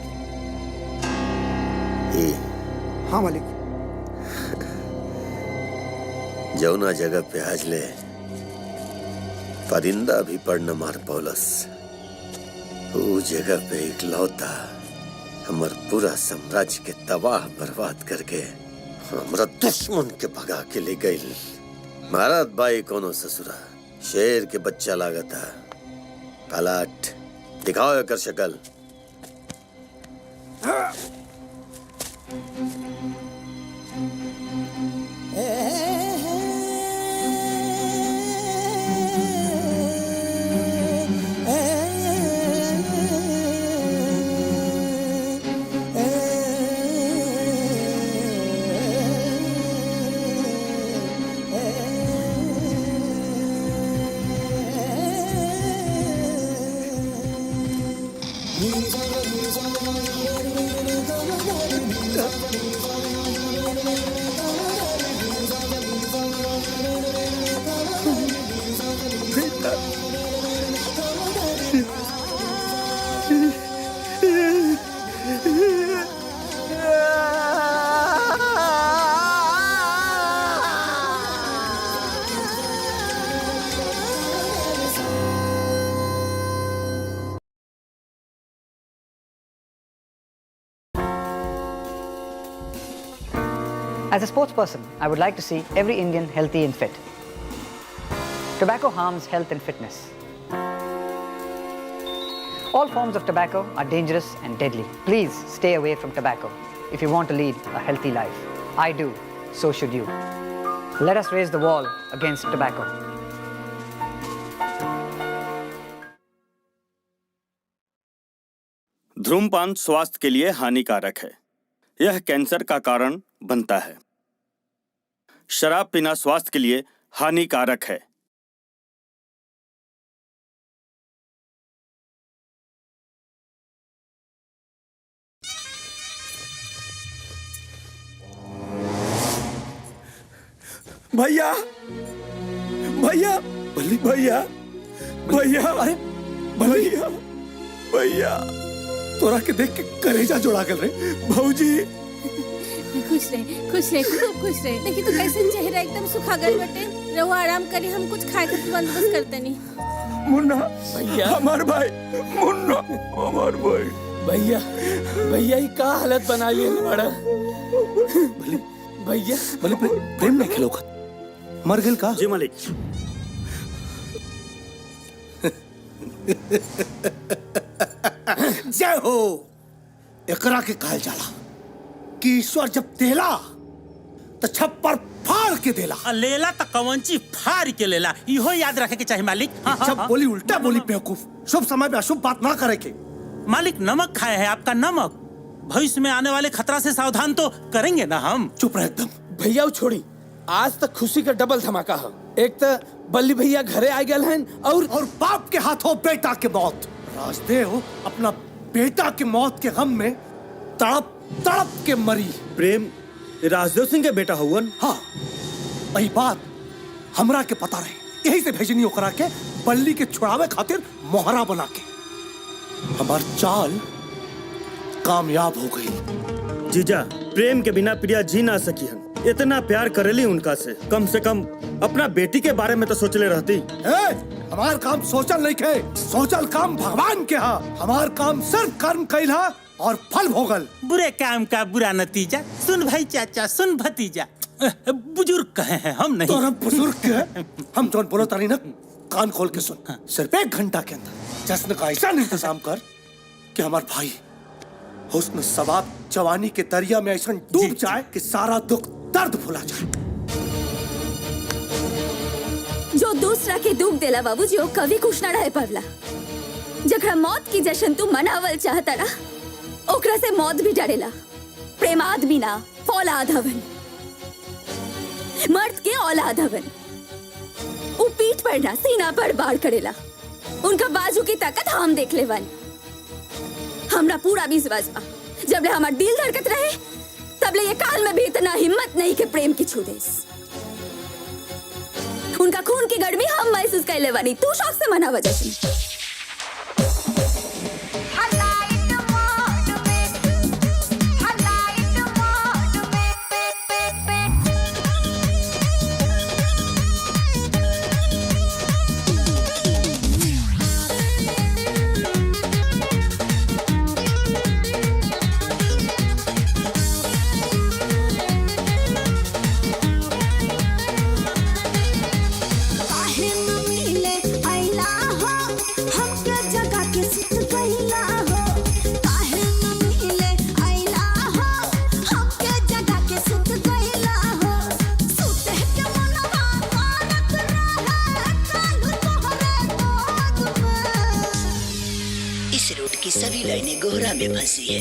हाँ मालिक। जौना जगह पे आज ले परिंदा भी पड़ न मार पौलस, वो जगह पे इकलौता हमार पूरा साम्राज्य के तबाह बर्बाद करके हमरा दुश्मन के भगा के ले गई। महाराज बाई कोनो ससुरा शेर के बच्चा लागता। पलाट दिखाओ एकर शक्ल। As a sports person, I would like to see every Indian healthy and fit. Tobacco harms health and fitness. All forms of tobacco are dangerous and deadly. Please stay away from tobacco if you want to lead a healthy life. I do, so should you. Let us raise the wall against tobacco. धूम्रपान स्वास्थ्य के लिए हानिकारक है। यह cancer का कारण बनता है। शराब पीना स्वास्थ्य के लिए हानिकारक है। भैया भैया भैया भैया अरे भैया भैया तोरा के देख के कलेजा जोड़ा कर रहे भौजी। खुश रहे खूब खुश रहे। देखी तो कैसे चेहरा एकदम सुखा गए बटे। रहो आराम करी, हम कुछ खाए के बंदोबस्त करते नहीं। मुन्ना भैया हमार भाई, मुन्ना हमार भाई। भैया भैया ही का हालत बना लिए बड़ा भैया। भले प्रेम नहीं खेलो मर गेल का? जी मालिक। जय हो। एकरा के कहल जाला कि ईश्वर जब देला तो छप्पर फाड़ के देला। लेला तो कवंची फाड़ के लेला, इहो याद रखे के चाहिए मालिक। जब बोली उल्टा बोली बेवकूफ। शुभ समय में अशुभ बात ना करे के। मालिक नमक खाए है आपका नमक। भविष्य में आने वाले खतरा से सावधान तो करेंगे ना हम। चुप रहे एकदम। भैया छोड़ी, आज तक खुशी का डबल धमाका है। एक तो बल्ली भैया घरे आ गए हैं और बाप के हाथों बेटा के मौत। राजदेव अपना बेटा के मौत के गम में तड़प तड़प के मरी। प्रेम राजदेव सिंह के बेटा हुवन। हाँ वही बात हमरा के पता रहे, यही से भेजनी ओकरा के बल्ली के छुड़ावे खातिर मोहरा बना के। हमार चाल कामयाब हो गई। जीजा प्रेम के बिना प्रिया जी ना सकी हम। इतना प्यार करेली उनका से कम अपना बेटी के बारे में तो सोचले रहती। हमार काम सोचल नहीं के, सोचल काम भगवान के हा। हमार काम सिर्फ कर्म कैला और फल भोगल। बुरे काम का बुरा नतीजा। सुन भाई चाचा, सुन भतीजा, बुजुर्ग कहे हैं हम नहीं। तो बुजुर्ग के हम जोन बोलो तारी ना कान खोल के सुन। सिर्फ 1 घंटा के अंदर जश्न का ऐसा इंतजाम कर कि हमार भाई हुस्न सवाब जवानी के दरिया में ऐसा डूब जाए कि सारा दुख दर्द भुला जाए। जो दूसरा के डूब देला बाबूजी वो कभी खुश ना रहे पड़ला। जकरा मौत की जश्न तू मनावल चाहता ना, ओकरा से मौत भी डरेला। प्रेम आदमी ना औलाद हवन, मर्द के औलाद हवन। वो पीठ पर ना सीना पर बाढ़ करेला। उनका बाजू की ताकत हम देख ले वन। हमरा पूरा विश्वास बा जब ले हमार दिल धड़कत रहे तब ले ये काल में भी इतना हिम्मत नहीं के प्रेम की छू देस। उनका खून की गर्मी हम महसूस कर ले बानी। तू शौक से मनावा जश्न। सभी लाइनें गोहरा में फंसी है।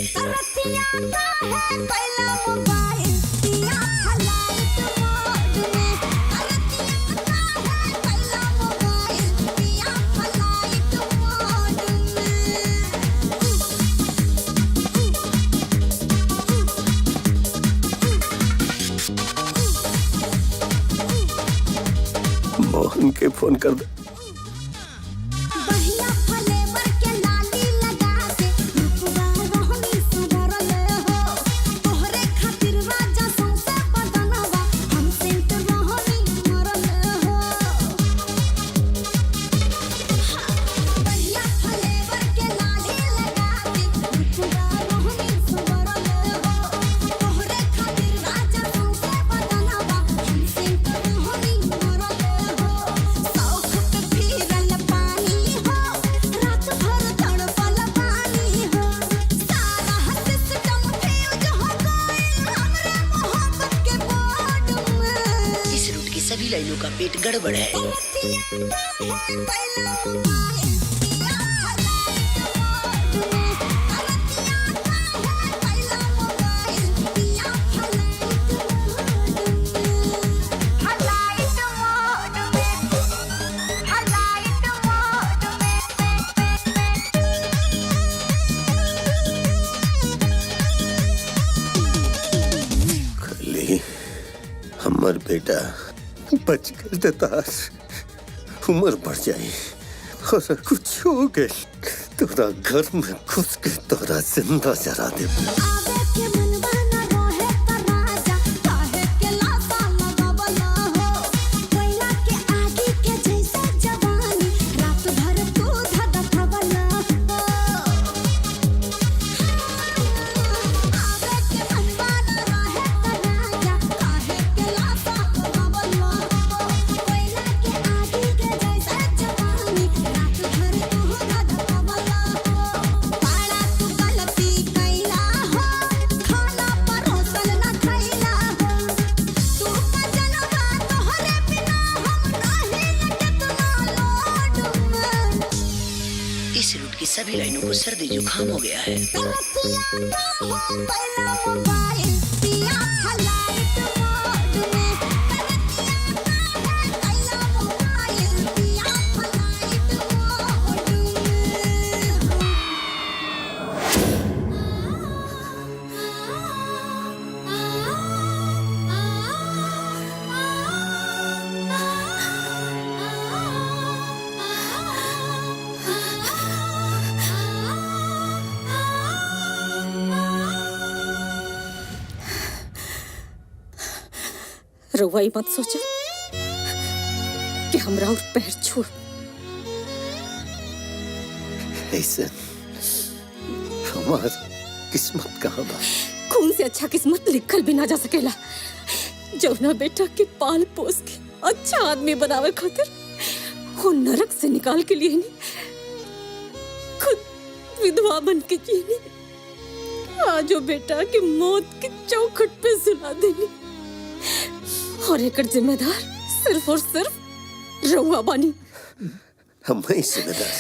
मोहन के फोन कर दे। कैलू का पेट गड़बड़ है। हमर बेटा बच गए देतार, उम्र बढ़ जाए और कुछ हो गए तोरा घर में घुस के तोरा जिंदा जरा दे। इस रूट की सभी लाइनों को सर्दी जुकाम हो गया है। रउआ मत सोचा कि हमरा और पैर छू। ऐसे हमार किस्मत कहाँ बा? खून से अच्छा किस्मत लिखल भी ना जा सकेला। जौना बेटा के पाल पोस के अच्छा आदमी बनावे खातिर वो नरक से निकाल के लिए नहीं, खुद विधवा बन के जीनी। आज वो बेटा के मौत के चौखट पे सुला देनी और एक जिम्मेदार सिर्फ और सिर्फ रउआ बानी। हम ही जिम्मेदार,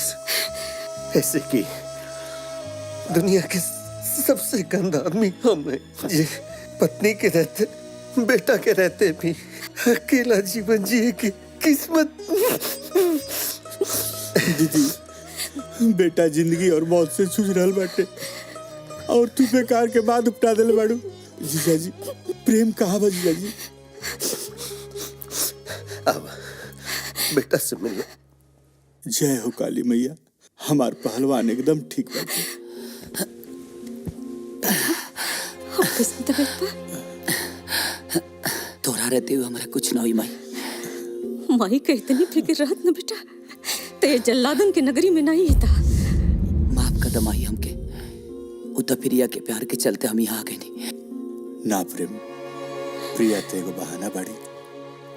ऐसे कि दुनिया के सबसे गंदा आदमी हम हैं, ये पत्नी के रहते बेटा के रहते भी अकेला जीवन जिए की किस्मत। दीदी बेटा जिंदगी और मौत से जूझ रहल बाटे और तू बेकार के बाद उपटा देले बाड़ू। जीजा जी प्रेम कहाँ बा जीजा जी? अब बेटा से मिलो। जय हो काली मैया, हमार पहलवान एकदम ठीक बाटे। तोरा रहते हुए हमारा कुछ ना हुई माई। माई का इतनी फिक्र रहत न बेटा, ते जल्लादन के नगरी में नहीं था। माफ कदम आई हमके, उतर प्रिया के प्यार के चलते हम यहाँ आ गए नहीं। ना प्रेम, प्रिया ते एगो बहाना बाड़ी,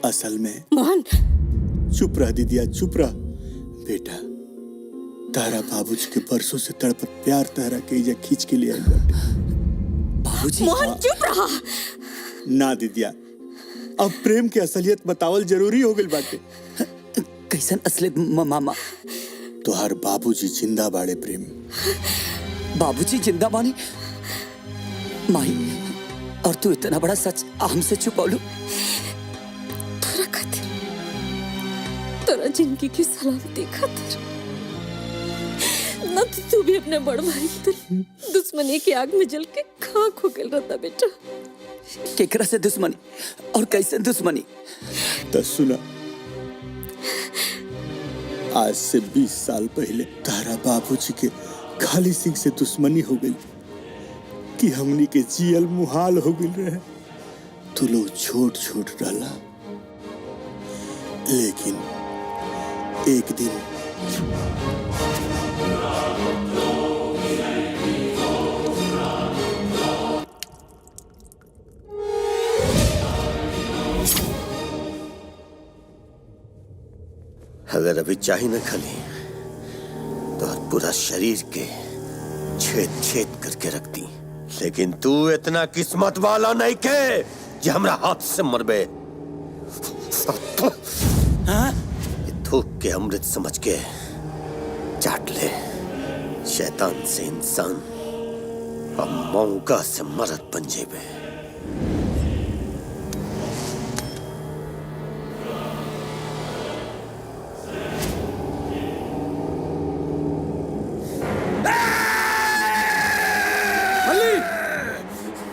असल में मोहन। चुप रह दीदिया, चुप रह। बेटा तारा बाबूजी के परसों से तड़पत प्यार तारा के इजा खींच के लिए आई बाटे। बाबूजी मोहन चुप रहा। ना दीदिया, अब प्रेम के असलियत बतावल जरूरी हो गई बाटे। कैसन असलियत मामा? तोहार बाबूजी जिंदा बाड़े प्रेम। बाबूजी जिंदा बानी? माई, और तू इतना बड़ा सच हमसे छुपौलू? तोरा खातिर, तोरा जिंदगी की सलामती खातिर न तो तू भी अपने बड़ भाई की तरह दुश्मनी की आग में जल के खाक हो गया रहता बेटा। केकरा से दुश्मनी और कैसे दुश्मनी? तो सुना, आज से 20 साल पहले तारा बाबूजी के खाली सिंह से दुश्मनी हो गई कि हमनी के जियल मुहाल हो गई रहे। तू लोग छोट छोट डाला, लेकिन एक दिन अगर अभी चाही न खली तो पूरा शरीर के छेद छेद करके रखती, लेकिन तू इतना किस्मत वाला नहीं के जे हमरा हाथ से मरबे। ये थूक के अमृत समझ के चाट ले। शैतान से इंसान और मौका से मरद बन जेबे।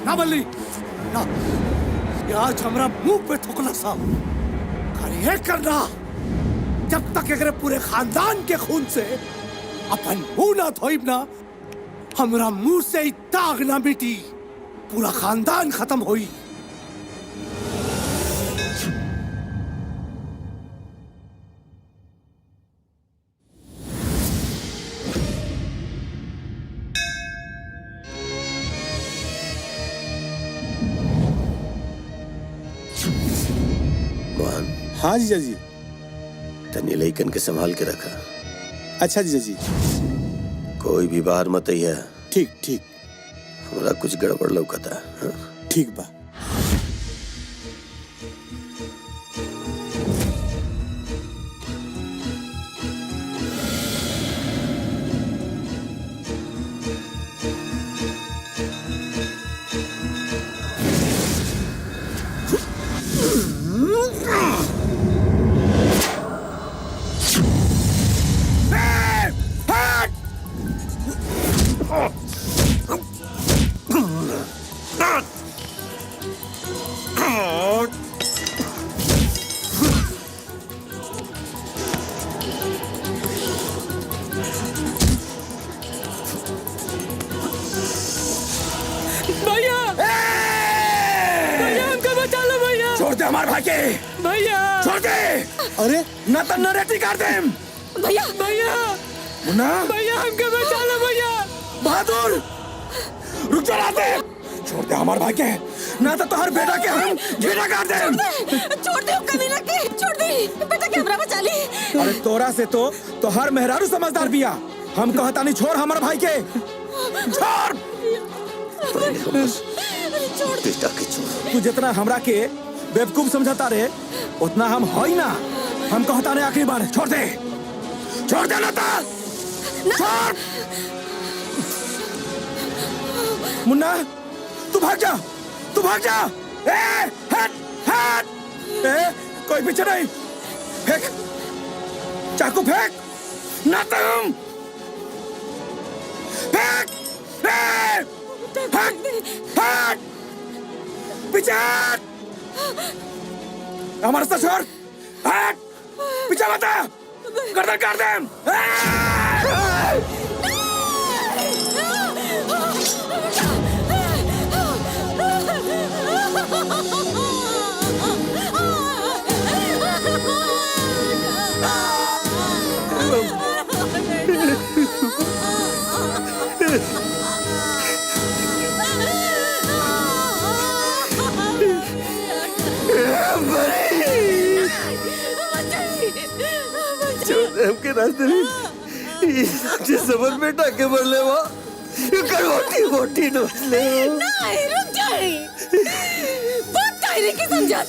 ना बल्ली ना, ये आज हमरा मुंह पे थूकला सा और ये करना जब तक अगर पूरे खानदान के खून से अपन मुंह ना धोइब ना, हमरा मुंह से ही दाग ना मिटी, पूरा खानदान खत्म होई। हाँ जीजा जी। तनी लइकन के संभाल के रखा। अच्छा जीजा जी। कोई भी बाहर मत आइया। ठीक ठीक। हमरा कुछ गड़बड़ लौकता। हाँ? ठीक बा। अरे ना तो नरेटी कर दे भैया। भैया मुन्ना भैया हमको बचा लो भैया। बहादुर रुक जा राते। छोड़ दे हमारे भाई के, ना तो हर बेटा के हम घेरा कर दे। छोड़ दे कमीना के, छोड़ दे बेटा के हमरा बचा ली। अरे तोरा से तो हर मेहरारू समझदार बिया। हम कहता नहीं छोड़ हमारे भाई के, छोड़। बेटा के छोड़। तू जितना हमरा के बेवकूफ समझता रे उतना हम होई ना। हम कहता नहीं आखिरी बार छोड़ दे, छोड़ दे लता, छोड़। मुन्ना तू भाग जा, तू भाग जा। हट हट। कोई पीछे नहीं। फेंक चाकू, फेंक ना तुम। फेंक हट हट पीछे हट। हमारे साथ छोड़। हट पीछे बता, गर्दन काट दे। के रास्ते में ये सबर बेटा के बदले वो मोटी मोटी नोचले। नहीं रुक जाए, बहुत कायरे की समझात।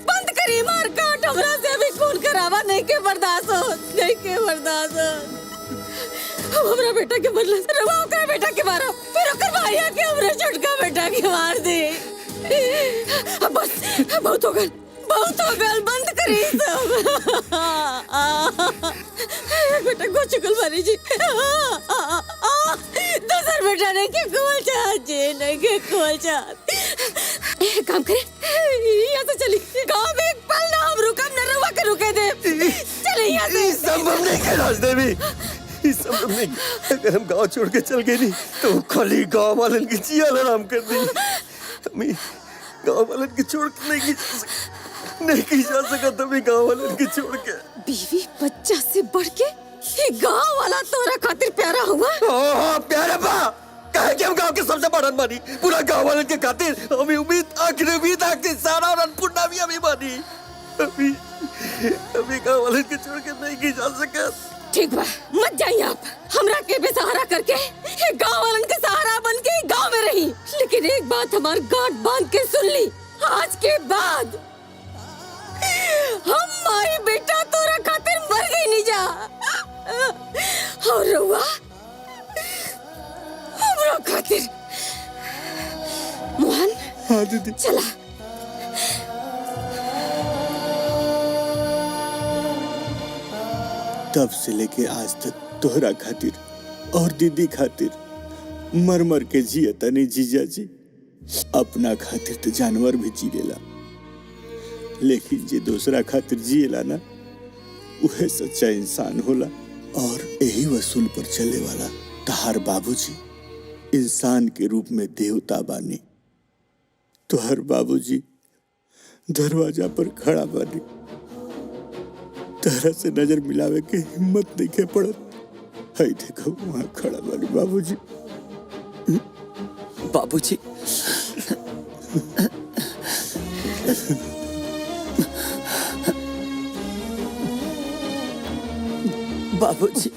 बंद करी मार काट, हमरा से अभी खून करावा नहीं के बर्दाश्त हो, नहीं के बर्दाश्त हो। हमरा बेटा के बदले रवा ओकर बेटा के मारो, फिर ओकर भाईया के हमरा छोटका बेटा के मार दे। अब बस बहुत हो गल, बहुत हो गल, बंद करी सब। बेटा को चुकल मारी जी। दूसर बेटा नहीं के कुल चाहत जी, नहीं के कुल चाहत। एक काम करे, यहाँ से चली। गाँव में एक पल ना हम रुकम न रुआ के रुके दे। चले यहाँ से। संभव नहीं के रास्ते में, संभव नहीं। अगर हम गांव छोड़ के चल गए नहीं तो खाली गांव वालन की जियाल आराम कर दी। हमें गांव वालन की छोड़ के नहीं जा सका। तभी गांव वालन की छोड़ के। बीवी बच्चा से बढ़ के ये गांव वाला तोरा खातिर प्यारा हुआ। हाँ प्यारा बा, कहे कि हम गांव के सबसे बड़ा मानी। पूरा गांव वाले के खातिर हमें उम्मीद आखिरी उम्मीद आखिरी सारा और अन्नपूर्णा भी हमें मानी। अभी गांव वाले के छोड़ के नहीं की जा सका। ठीक बा, मत जाइए आप। हमरा के बेसहारा करके ये गांव वालन के सहारा बन के गांव में रही। लेकिन एक बात हमार गांठ बांध के सुन ली, आज के बाद हम माई बेटा तोरा खातिर मर गई नहीं जा। और रउआ हमरा खातिर। मोहन। हाँ दीदी। चला। तब से लेके आज तक तोहरा खातिर और दीदी खातिर मर मर के जिए तनी जीजा जी। अपना खातिर तो जानवर भी जी लेला, लेकिन जे दूसरा खातिर जिएला ना वह सच्चा इंसान होला। और यही वसूल पर चले वाला तहार बाबूजी इंसान के रूप में देवता बानी। तोहर बाबूजी दरवाजा पर खड़ा बानी, तरह से नजर मिलावे के हिम्मत नहीं के पड़त। हाय देखो वहाँ खड़ा बानी बाबूजी। बाबूजी बाबूजी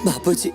बाबूजी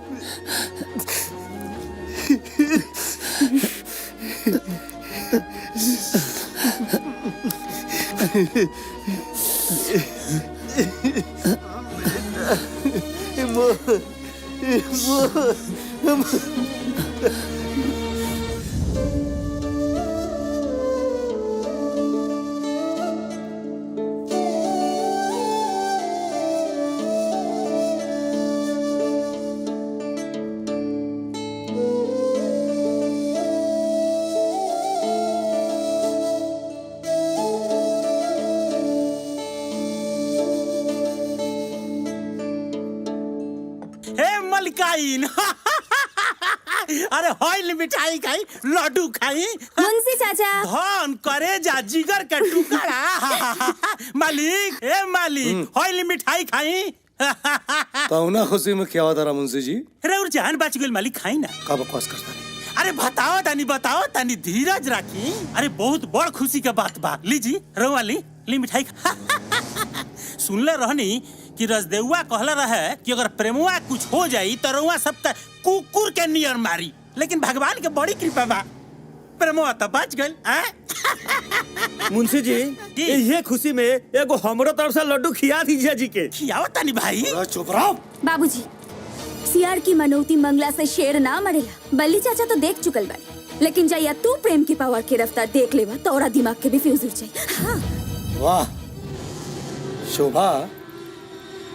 मलिकाइन अरे हॉइल मिठाई खाई, लड्डू खाई। मुंशी चाचा धन करे जा जिगर के टुकड़ा। मालिक ए मालिक हॉइल मिठाई खाई। कौना खुशी में क्या होता रहा मुंशी जी? अरे और जान बच गई मालिक, खाई ना। का बकवास करता है? अरे बताओ तानी धीरज रखी। अरे बहुत बड़ खुशी का बात बा। लीजी रउआ ली मिठाई। सुनले रहनी कि रजदेउआ कहला रहे कि अगर प्रेमुआ कुछ हो जाई तो रउआ सब कुकुर के नियर मारी, लेकिन भगवान के बड़ी कृपा बा, प्रेमुआ तो बच गइल। मुंशी जी ये खुशी में एगो हमरो तरफ से लड्डू खिया दीजिए जी के। खियाओ तानी भाई। चुप रहो बाबूजी। सियार की मनौती मंगला से शेर ना मरेला। बल्ली चाचा तो देख चुकल बाड़ी, लेकिन जया तू प्रेम की पावर की रफ्तार देख लेवा तो औरा दिमाग के भी फ्यूज उड़ जाई। हाँ। वाह शोभा,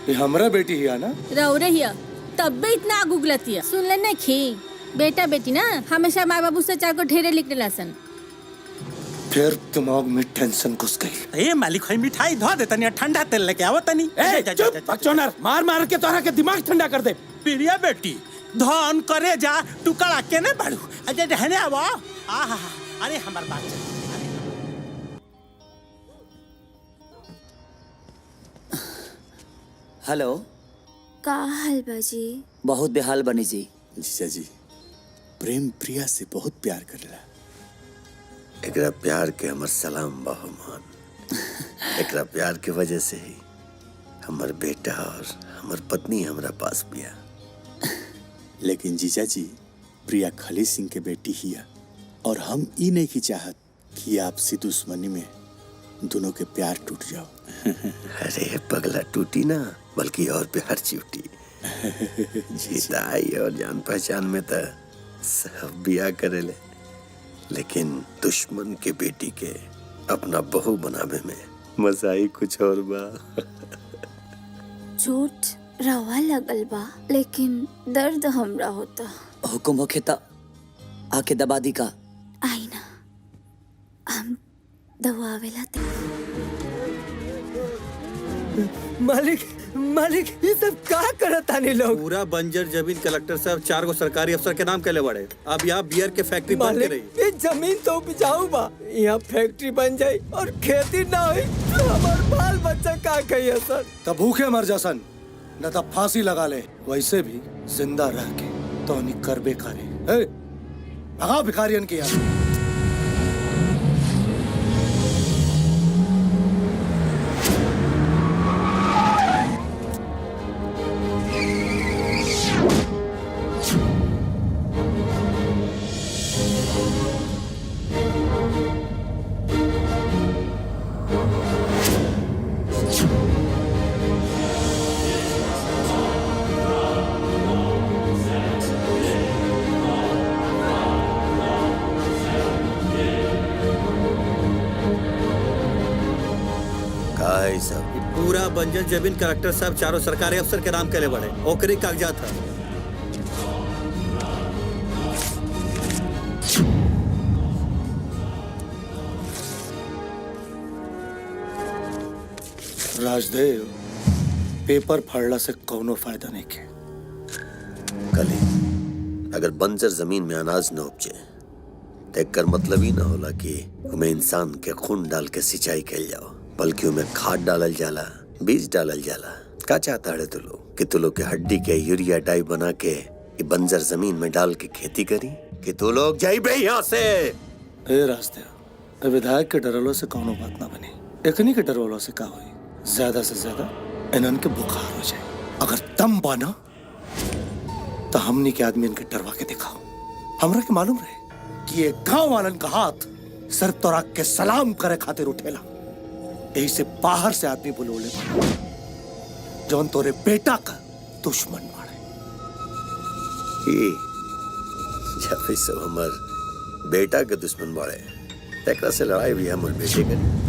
ये हमरा बेटी हिया ना? रहो रहिया तब भी इतना आग उगलती है। सुन लेने खी बेटा बेटी ना हमेशा माँ बाबू से चार को ढेरे लिखने लासन। फिर दिमाग में टेंशन घुस गई। ए मालिक है मिठाई धो दे तनी, ठंडा तेल लेके आवो तनी। चुप बकचोदर, मार मार के तोरा के दिमाग ठंडा कर दे। प्रिया बेटी धन करे जा टुकड़ा केने बाड़ू। अजय रहने आवो। आहा अरे हमार बात। हेलो। का हाल बाजी? बहुत बेहाल बनी जी। जीजा जी प्रेम प्रिया से बहुत प्यार करेला। एकरा प्यार के हमर सलाम बहुमान। एकरा प्यार के वजह से ही हमर बेटा और हमर पत्नी हमरा पास बिया। लेकिन जीजा जी प्रिया खली सिंह के बेटी हिया, और हम ई नहीं की चाहत कि आपसी दुश्मनी में दोनों के प्यार टूट जाओ। अरे पगला टूटी ना, बल्कि और प्यार चिवटी। जीताई और जान पहचान में तो सब बिया करेले, लेकिन दुश्मन के बेटी के अपना बहू बनावे में मजा ही कुछ और बा। चोट रवा लगल बा, लेकिन दर्द हमरा होता। हुकुम होखे ता आके दबा दी का। आई ना हम दवावेला ते। मालिक ये सब का करत आने लोग? पूरा बंजर जमीन कलेक्टर साहब 4 गो सरकारी अफसर के नाम के ले बड़े। अब यहाँ बियर के फैक्ट्री बन के रही। ये जमीन तो उपजाऊ बा, यहाँ फैक्ट्री बन जाए और खेती ना हुई तो हमार बाल बच्चा का कहिए सर? तब भूखे मर जा सन, न तब फांसी लगा ले। वैसे भी जिंदा रह के तो नहीं करबे करे। भगाओ भिखारियन के यार। बंजर जमीन कलेक्टर साहब चारों सरकारी अफसर के नाम के बड़े ओकरी कागजात था। राजदेव, पेपर फाड़ला से कौनो फायदा नहीं के। कली अगर बंजर जमीन में अनाज न उपजे देखकर मतलब ही न होला कि उमें इंसान के खून डाल के सिंचाई कैल जाओ, बल्कि उमें खाद डालल जाला, बीज डालल जाला। का चाहता है तू लोग कि तू लोग के हड्डी के यूरिया डाई बना के बंजर जमीन में डाल के खेती करी कि तू लोग जाइबे यहाँ से? ए राजदेव, विधायक के डरलो से कौनो बात ना बनी। एकनी के डरलो से का हुई? ज्यादा से ज्यादा इन्हन के बुखार हो जाए। अगर दम बाना तो हमनी के आदमी इनके डरवा के दिखाओ। हमरा के मालूम रहे कि ये गांव वालन का हाथ सर तोरा के सलाम करे खातिर उठेला। यही से बाहर से आदमी बुलोले जौन तोरे बेटा का दुश्मन मारे। जब इस सब हमार बेटा के दुश्मन बाड़े तेकरा से लड़ाई भी हमर बेटे के।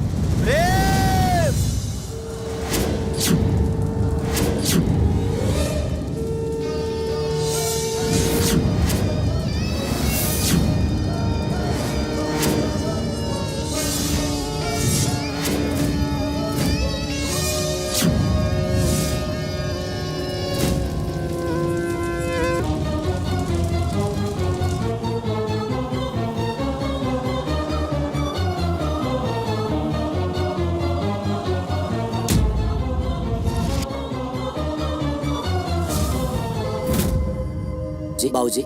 बाबूजी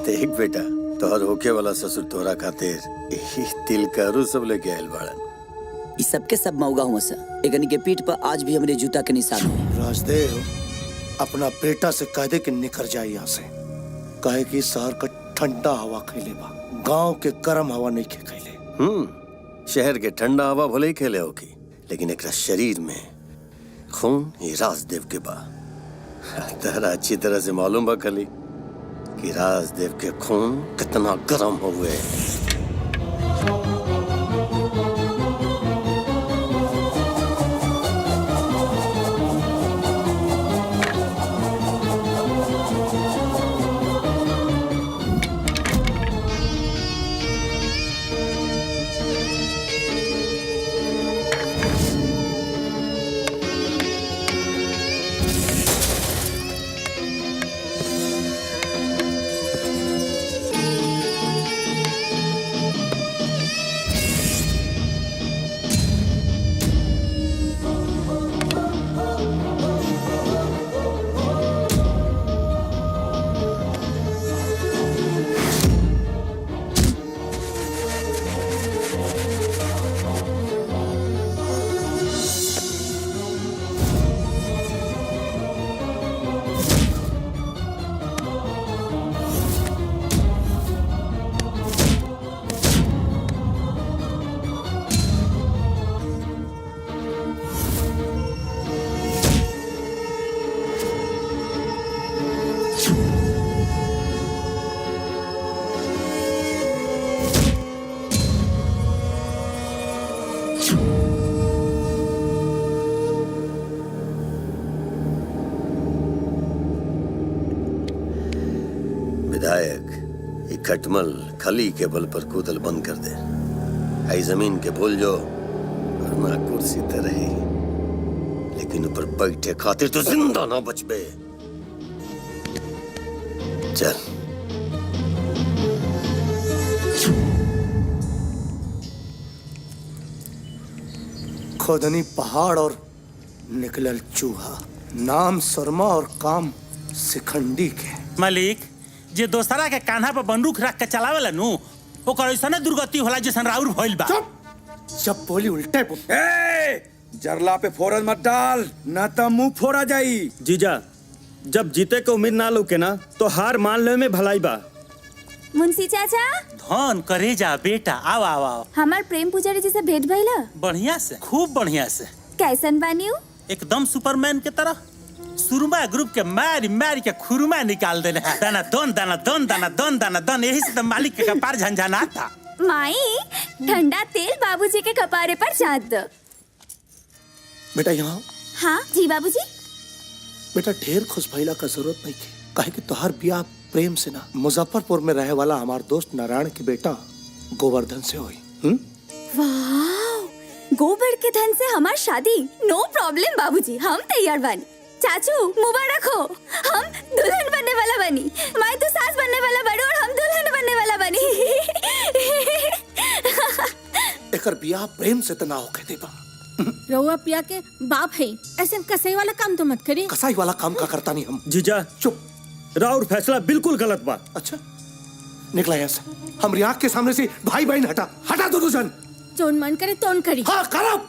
देख बेटा, तोहर होके वाला ससुर तोहरा खातिर तिल करू सब लेके आयल बाड़न। इस सब के सब मौगा हुआ सर। एकनी के पीठ पर आज भी हमरे जूता के निशान हुए। राजदेव, अपना बेटा से कह दे कि निकल जाए यहाँ से। कहे कि शहर का ठंडा हवा खैले बा, गांव के गर्म हवा नहीं खे खैले। शहर के ठंडा हवा भले ही खेले होगी, लेकिन एक शरीर में खून ही राजदेव के बा। तेरा अच्छी तरह से मालूम बा कली कि राजदेव के खून कितना गर्म हुए। विधायक ये खटमल खली के बल पर कूदल बंद कर दे। आई जमीन के भूल जो, वरना कुर्सी तो रही लेकिन ऊपर बैठे खातिर तो जिंदा ना बचबे। चल खोदनी पहाड़ और निकलल चूहा। नाम शर्मा और काम सिखंडी के। मालिक, जे दोसरा के कान्हा पर बंदूक रख के चलावेला नु ओकर ऐसने दुर्गति होला जैसन राउर भइल बा। जब बोली उल्टे बोल। जरला पे फोरन मत डाल, ना तो मुंह फोड़ा जाई। जीजा, जब जीते के उम्मीद ना लौके ना तो हार मान ले में भलाई बा। मुंशी चाचा, धन करे जा बेटा, आओ आओ आओ। हमार प्रेम पुजारी जी से भेंट भइला? बढ़िया से, खूब बढ़िया से। कैसन बानी? एकदम सुपरमैन के तरह। सुरमा ग्रुप के मारी मारी के खुरमा निकाल देने हैं। दाना दन दाना दन दाना दन दाना दन, यही से तो मालिक के कपार झंझना था। माई, ठंडा तेल बाबूजी के कपारे पर छाट दो। बेटा यहाँ। हाँ जी बाबूजी। बेटा ढेर खुश भइला का जरूरत नहीं है, काहे कि तोहार ब्याह प्रेम से ना मुजफ्फरपुर में रहे वाला हमार दोस्त नारायण के बेटा गोवर्धन से हुई। वाह, गोबर के धन से हमार शादी, नो प्रॉब्लम बाबूजी, हम तैयार बानी। चाचू मुबारक हो, हम दुल्हन बनने वाला बनी। मैं तो सास बनने वाला बड़ी और हम दुल्हन बनने वाला बनी। एकर ब्याह प्रेम से तना होके देबा। रउआ पिया के बाप है, ऐसे कसाई वाला काम तो मत करिए। कसाई वाला काम का करता नहीं हम। जीजा चुप, राउर फैसला बिल्कुल गलत बात। अच्छा निकला यहाँ से, हमारी आँख के सामने से भाई बहन हटा दोनों जन। जोन मन करे तोन करी। हाँ करब,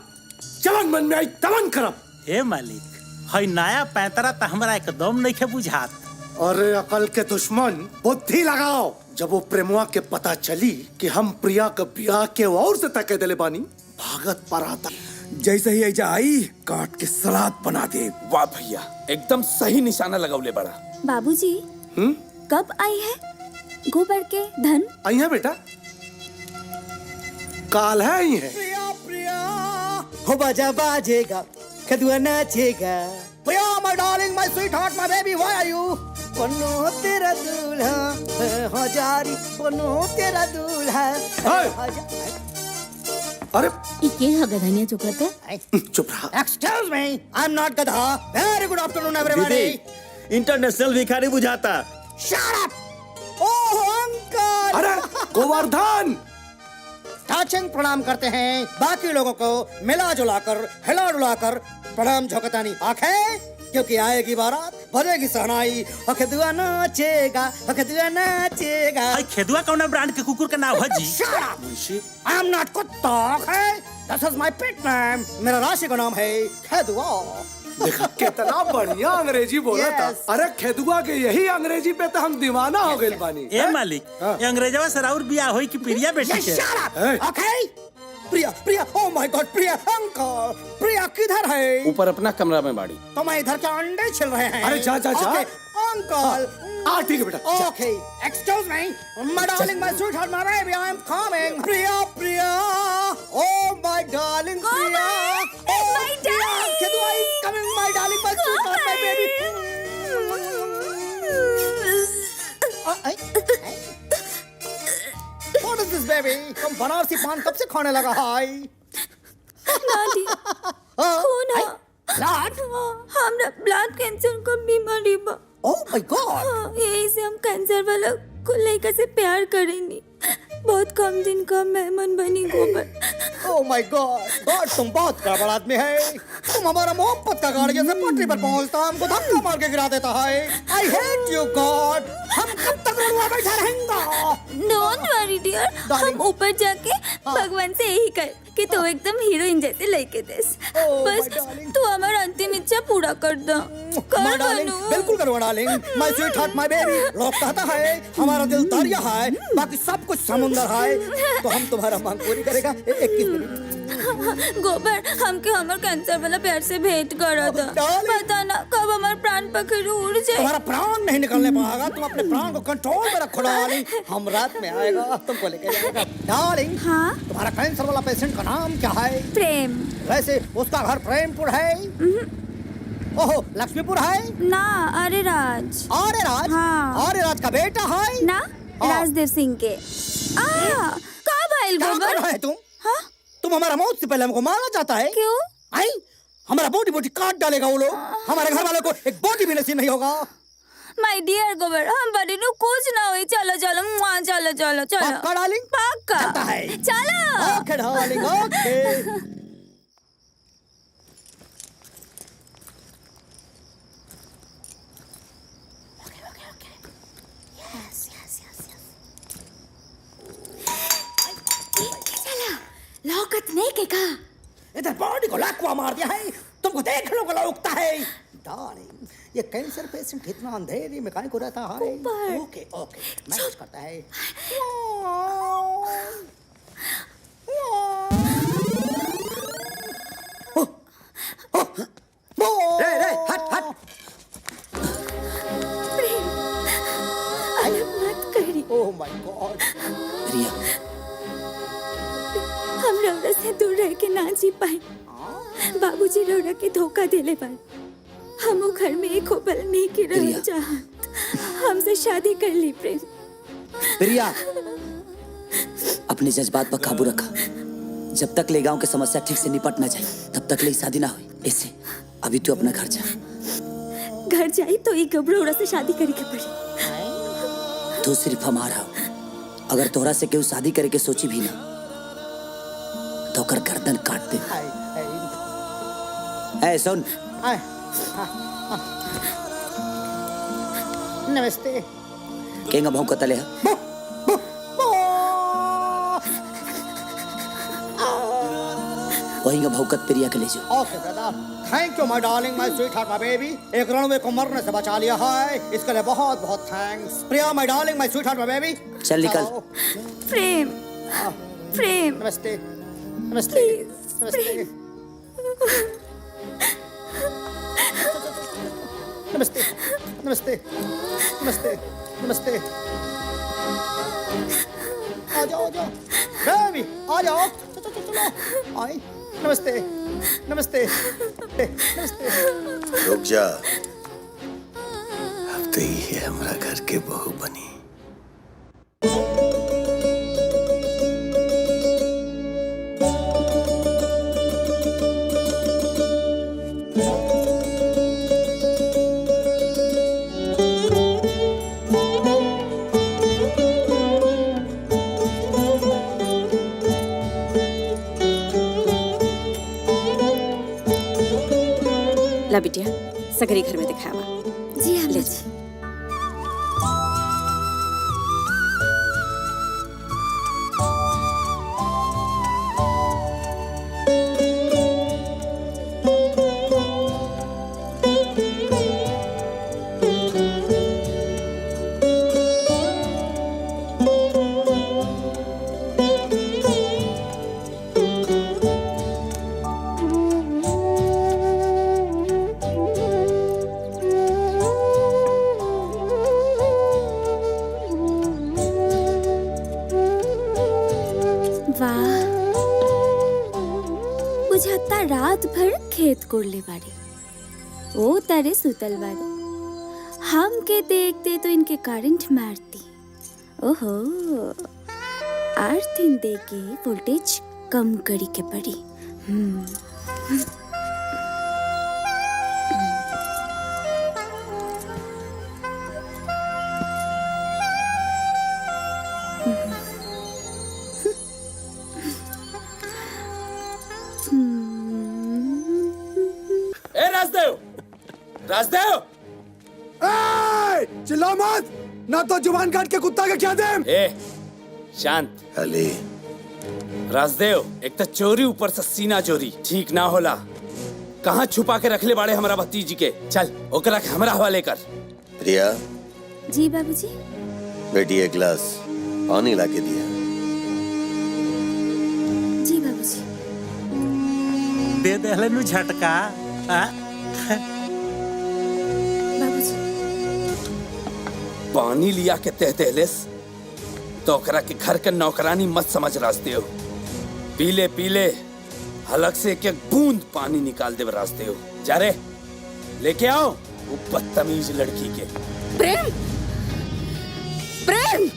जवन मन में आई तवन करब। हे मालिक, हई नया पैतरा त हमरा एकदम नहीं के बुझात। अरे अकल के दुश्मन, बुद्धि लगाओ। जब वो प्रेमुआ के पता चली कि हम प्रिया का ब्याह के और से तके दिले बानी, भागत पर आता। जैसे ही ऐजा आई काट के सलाद बना दे। वाह भैया, एकदम सही निशाना लगौले बड़ा। बाबूजी कब आई है गोबर के धन? आई है बेटा, काल है आई है। प्रिया प्रिया हो बाजा बाजेगा, कदुआ नाचेगा। Priya my darling, my sweet heart, my baby, why are you? बनो तेरा दूल्हा हजारी, बनो तेरा दूल्हा। अरे इके गधनिया चुप रहते। चुप रहा। Excuse me, I am not गधा। Very good afternoon everybody. International भिखारी बुझाता। Shut up. Oh uncle. अरे गोवर्धन, टाचिंग प्रणाम करते हैं। बाकी लोगों को मिला जुलाकर हिला डुलाकर प्रणाम झोंकतानी आंखें, क्योंकि आएगी बारात, बजेगी सहनाई, अखेदुआ नाचेगा, अखेदुआ नाचेगा। हई खेदुआ कौन ब्रांड के कुकुर का नाम है जी? Shut up! I am not कुत्ता, okay? This is my pet name. मेरा राशि का नाम है खेदुआ। देखा कितना बढ़िया अंग्रेजी बोला था। अरे खेदुआ के यही अंग्रेजी पे तो हम दीवाना हो गए बानी। ए मालिक, ये अंग्रेजवा से राउर बियाह होई कि प्रिया बेटी के? Shut up! Okay? Priya Priya, oh my God, Priya uncle, Priya किधर है? ऊपर अपना कमरा में बाड़ी। तो मैं इधर के अंडे छिल रहे हैं। अरे जा जा जा। अंकल ठीक है बेटा। Okay, excuse me, my darling, my sweet heart, my baby, I am coming. Priya Priya, oh my darling Priya, oh my darling, Khedua is coming, my darling, my sweet heart, my baby. What is this baby? तुम बनारसी पान कब से खाने लगा है? नानी खूना blood, हमरा ब्लड कैंसर का बीमारी बा। Oh my God. यही से हम कैंसर वाला को लड़का से प्यार करेंगे। बहुत कम दिन का मेहमान बनी गोबर। ओह माय गॉड, गॉड तुम बहुत गड़बड़ आदमी है। तुम हमारा मोहब्बत का गाड़ी जैसे पटरी पर पहुंचता हमको धक्का मार के गिरा देता है। आई हेट यू गॉड। हम कब तक रुआ बैठा रहेंगे? डोंट वरी डियर, हम ऊपर जाके भगवान से यही कर कि तू एकदम हीरोइन जैसे लड़के देस। बस तू हमारा अंतिम इच्छा पूरा कर दो। कर डार्लिंग, बिल्कुल करो darling, my sweet heart, my baby. लोग कहता है हमारा दिल दरिया है, बाकी सब कुछ समुंदर है, तो हम तुम्हारा मांग पूरी करेगा। 21 मिनट। गोबर, हमके हमर कैंसर वाला प्यार से भेंट करा था। पता ना कब हमार प्राण पखेरु उड़ जाए। तुम्हारा प्राण नहीं निकलने पाएगा, तुम अपने प्राण को कंट्रोल में रखो डार्लिंग। हम रात में आएगा, तुमको लेके जाएगा। डार्लिंग, हाँ? तुम्हारा कैंसर वाला पेशेंट का नाम क्या है? प्रेम। वैसे उसका घर प्रेमपुर है? ओहो, लक्ष्मीपुर है? ना, आर्यराज। आर्यराज? हाँ। आर्यराज का बेटा है? ना, राजदेव सिंह के। कहाँ भाई क्या गोबर? कर रहा है तुम? हाँ? तुम हमारा मौत से पहले हमको मारना चाहता है? क्यों? आई, हमारा बोटी बोटी काट डालेगा वो लोग। हमारे घर वालों को एक बोटी भी नसीब नहीं होगा। माय डियर गोबर, हम बड़ी नु कुछ ना हुई। चलो चलो, चलो चलो चलो। पक्का डार्लिंग? पक्का। चलो। ओके डार्लिंग, ओके। लौकत नहीं के का? इधर बॉडी को लाखवा मार दिया है, तुमको देख लो गला उगता है। डार्लिंग, ये कैंसर पेशेंट कितना अंधेरे में काहे को रहता है? ओके ओके, मैनेज करता है। रे हट हट। अलग मत करी। Oh my God. हम रौरा से दूर रह के ना जी पाए। बाबूजी रौरा के धोखा देले बार। हम वो घर में एक हो पल नहीं के रहना चाहत। हमसे शादी कर ली प्रेम। प्रिया, अपने जज्बात पर काबू रखा। जब तक ले गांव की समस्या ठीक से निपट ना जाए तब तक ले शादी ना हुई। इससे अभी तू अपना घर जा। घर जाई तो एक गबरोड़ा से शादी करे के पड़ी। तू सिर्फ हमारा हो। अगर तोहरा से केहू शादी करे के सोची भी ना तो कर गर्दन काट दे। ए सुन, नमस्ते। केंगा भाव कतले है? वही भौकत प्रिया के ले जाओ। Okay brother, thank you my darling, my sweet heart, my baby. एक रणवे को मरने से बचा लिया है, इसके लिए बहुत बहुत thanks. Priya my darling, my sweet heart, my baby. चल निकल। प्रेम, प्रेम। नमस्ते, नमस्ते, नमस्ते, नमस्ते, नमस्ते, नमस्ते, नमस्ते। आ जाओ, आ जाओ, बेबी, आ जाओ। चलो, आई। नमस्ते, नमस्ते, नमस्ते। रुक जा, अब तो ये हमरा घर के बहू बनी। ला बिटिया, सगरी घर में दिखावा। जी हाँ ले जी। बुझाता रात भर खेत कोड़ले बाड़ी। ओ तारे सुतल बाड़ी। हम के देखते तो इनके करंट मारती। ओहो, आर्थिन दे के वोल्टेज कम करी के पड़ी। राजदेव, चिल्ला मत, ना तो जुबान काट के कुत्ता के क्या दे। शांत। अली, राजदेव, एक तो चोरी ऊपर से सीना चोरी ठीक ना होला। कहाँ छुपा के रखले बाड़े हमारा भतीजी के? चल ओकरा के हमरा हवाले कर। प्रिया। जी बाबूजी। बेटी एक गिलास पानी लाके दिया। जी बाबूजी। दे दे नु झटका। पानी लिया के तह दहलेस तो ओकरा के घर के नौकरानी मत समझ रास्ते हो। पीले पीले हलक से एक बूंद पानी निकाल दे रास्ते हो। जा रे, लेके आओ वो बदतमीज लड़की के। प्रेम, प्रेम।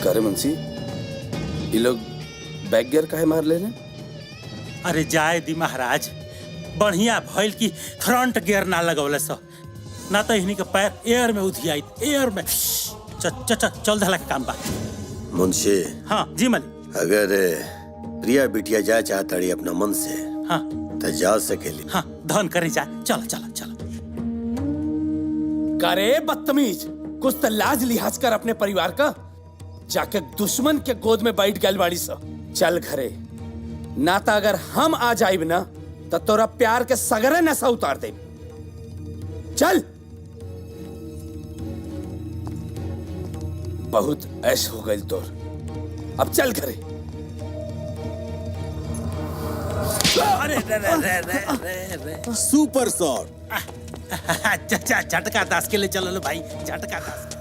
करे मुंशी, ये लोग बैक गियर काहे मार ले रहे? अरे जाए दी महाराज, बढ़िया भइल की फ्रंट गियर ना लगौले सो, ना तो इन्हीं के पैर एयर में उधियाई, एयर में। चल धला के काम बा। मुंशी। हाँ जी मलिक। अगर प्रिया बिटिया जा चाहता अपना मन से, हाँ तो जा सकेली। हाँ, धन करे जा। चलो चलो चलो। करे बदतमीज, कुछ तो लाज लिहाज कर अपने परिवार का। जाके दुश्मन के गोद में बैठ गए बाड़ी सा। चल घरे, ना तो अगर हम आ जाइब ना तो तोरा प्यार के सगरे नशा उतार दे। चल। बहुत ऐश हो गई तोर, अब चल घरे। अरे रे रे रे रे रे। Super shot. झटका 10 के लिए चलो भाई, झटका 10।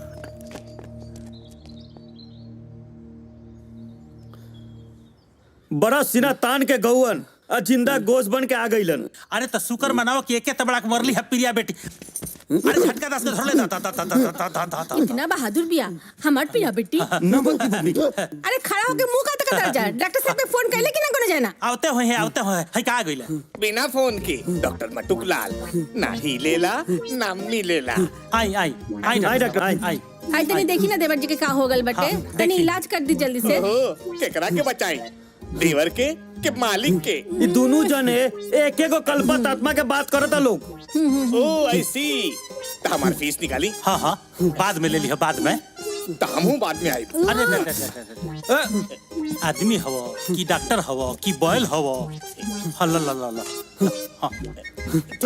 बड़ा सीना तान के गौवन आ जिंदा गोश्त बन के आ गईलन। अरे तो शुक्र मनाओ कि एके तबड़ा के मरली है प्रिया बेटी। अरे झटका दस के धर ले ता इतना बहादुर बिया हमार पिया बेटी। अरे खड़ा होके मुंह का तक जा। डॉक्टर साहब के फोन कैले कि ना कोनो जाना। आवते होए है का गइले बिना फोन के डॉक्टर मटुक लाल ना ही लेला ना मिलेला। आई डॉक्टर आई आई तनी देखी ना देवर जी के का हो गल बटे। तनी इलाज कर दी जल्दी से। केकरा के बचाई, देवर के मालिक के? ये दोनों जने एक एक कल्पत आत्मा के बात करता लोग। ओ आई सी। हमारी फीस निकाली? हाँ बाद में ले लिया बाद में। हमहू बाद में आई। आदमी हवो कि डॉक्टर हवो कि बॉयल हवो? हल्ला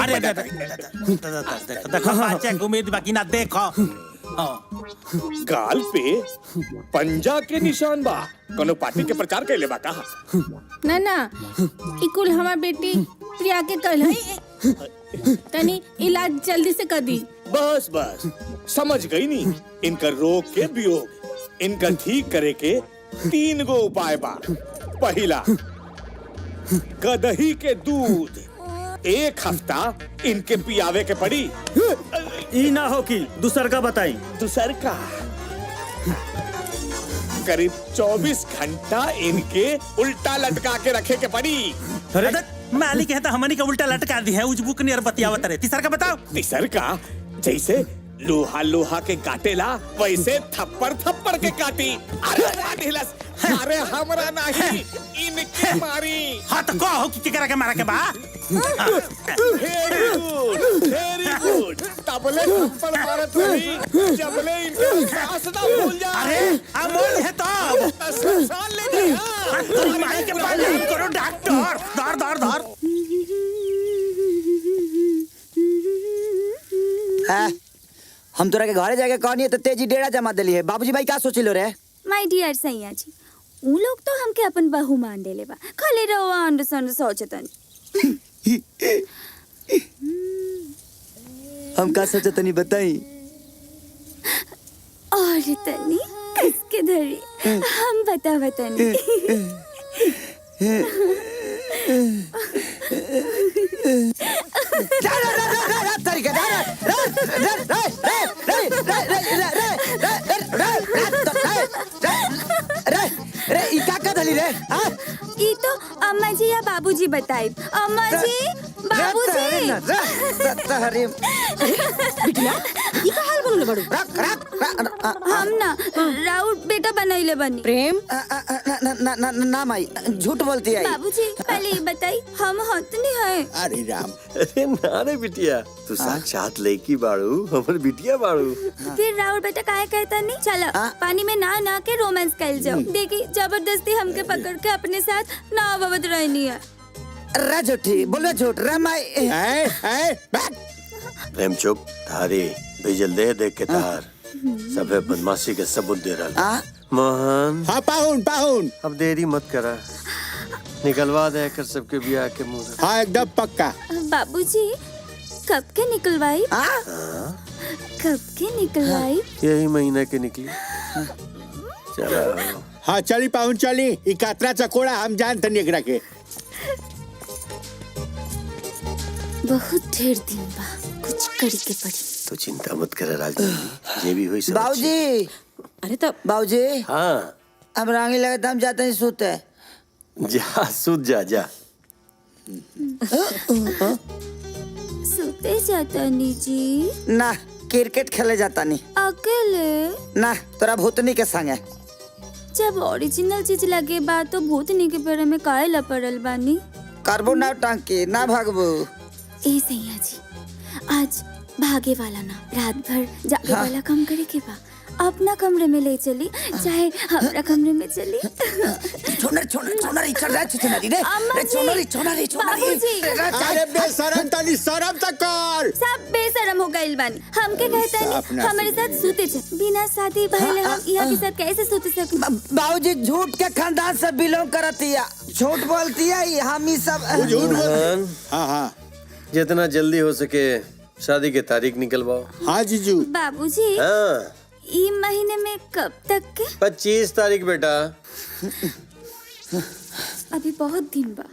अरे देखो बच्चे को उम्मीद बाकी ना देखो। गाल पे पंजा के निशान बा। कोनो पार्टी के प्रचार कैले बा कहा? ना इकुल हमार बेटी प्रिया के कल है। तनी इलाज जल्दी से कर दी। बस समझ गई नी। इनका रोग के वियोग इनका ठीक करे के 3 गो उपाय बा। पहला, गदही के दूध 1 हफ्ता इनके पियावे के पड़ी। ई ना हो कि दूसर का बताई। दूसर का करीब 24 घंटा इनके उल्टा लटका के रखे के पड़ी। अरे मालिक है तो हमनी का उल्टा लटका दी है। उजबुक नियर बतियावत रहे। तीसर का बताओ। तीसर का जैसे लोहा के काटेला वैसे थप्पड़ के काटी। अरे हमरा नहीं इनके मारी। हाँ तो कहो कि केकरा के मारा के बा। Very good. तबले थप्पड़ मारत रही जबले इनके सांस ना भूल जा। अरे अमोल है तो साल ले जा। तुम माई के पास करो डॉक्टर। धर हम तोरा के घरे जाके कहनी है तो तेजी डेरा जमा दिली है। बाबूजी भाई क्या सोचिलो रे? माय डियर सैया जी, उ लोग तो हमके अपन बहू मान देले बा। खाली रहो अंडरस्टैंड सोचतन। हम का सोचतनी बताई? और तनी किसके धरी हम बतावतनी। ई तो अम्मा जी या बाबूजी बताई। अम्मा जी, बाबूजी। बिटिया ई का हाल बनले बड़ू? हम ना राउत बेटा बनैले बनी। प्रेम ना माई झूठ बोलती है। बाबूजी पहले ये बताई हम हतनी है। अरे राम, अरे ना रे बिटिया, तू साक्षात लड़की बाड़ू, हमर बिटिया बाड़ू। फिर राउत बेटा काहे कहता नहीं? चलो पानी में ना के रोमांस कर जाओ। देखी जबरदस्ती हमके पकड़ के अपने साथ ना अवध रहनी है। रे झूठी बोलो झूठ रे माई। प्रेम चुप थारी भेजल दे के तार सबे बदमाशी के सबूत दे रहा। मोहन। हाँ पाहुन अब देरी मत करा, निकलवा दे कर सबके बियाह के मुंह। हाँ एकदम पक्का। बाबूजी कब के निकलवाई? कब के निकलवाई? यही महीना के निकली। चलो हाँ चली पाहुन चली। ई कातरा चकोड़ा हम जानते नहीं एकरा के। बहुत ढेर दिन बा, कुछ करी के पड़ी। तो चिंता मत कर राजू, ये भी हुई सब। बाबूजी। अरे तो बाबूजी। हाँ अब रांगी लगे हम जाते हैं सोते। जा सूत जा। सोते जाता नी जी? ना क्रिकेट खेले जाता नहीं। अकेले? ना तोरा भूतनी के संगे। जब ओरिजिनल चीज लगे बा तो भूतनी के पेड़ में काहे लपड़ल बानी? करबो ना टांकी ना भागबो। ए सैया जी, आज भागे वाला ना रात भर जागे वाला काम करे के बा। अपना कमरे में ले चली चाहे हमारा कमरे में चली। छोनरी चल रहा है। बाबूजी। अरे बेशरम तनी शर्म तक कर। सब बेशरम हो गइल बानी। हमके कहता नहीं हमारे साथ सूते छे। बिना शादी भइले हम यहाँ के साथ कैसे सूते सकी? बाबूजी झूठ के खानदान से बिलोंग करती है, झूठ बोलती है। हम ही सब झूठ बोल। हाँ जितना जल्दी हो सके शादी की तारीख निकलवाओ। हाँ जीजू। बाबूजी हाँ ई महीने में कब तक के? 25 तारीख बेटा। अभी बहुत दिन बा,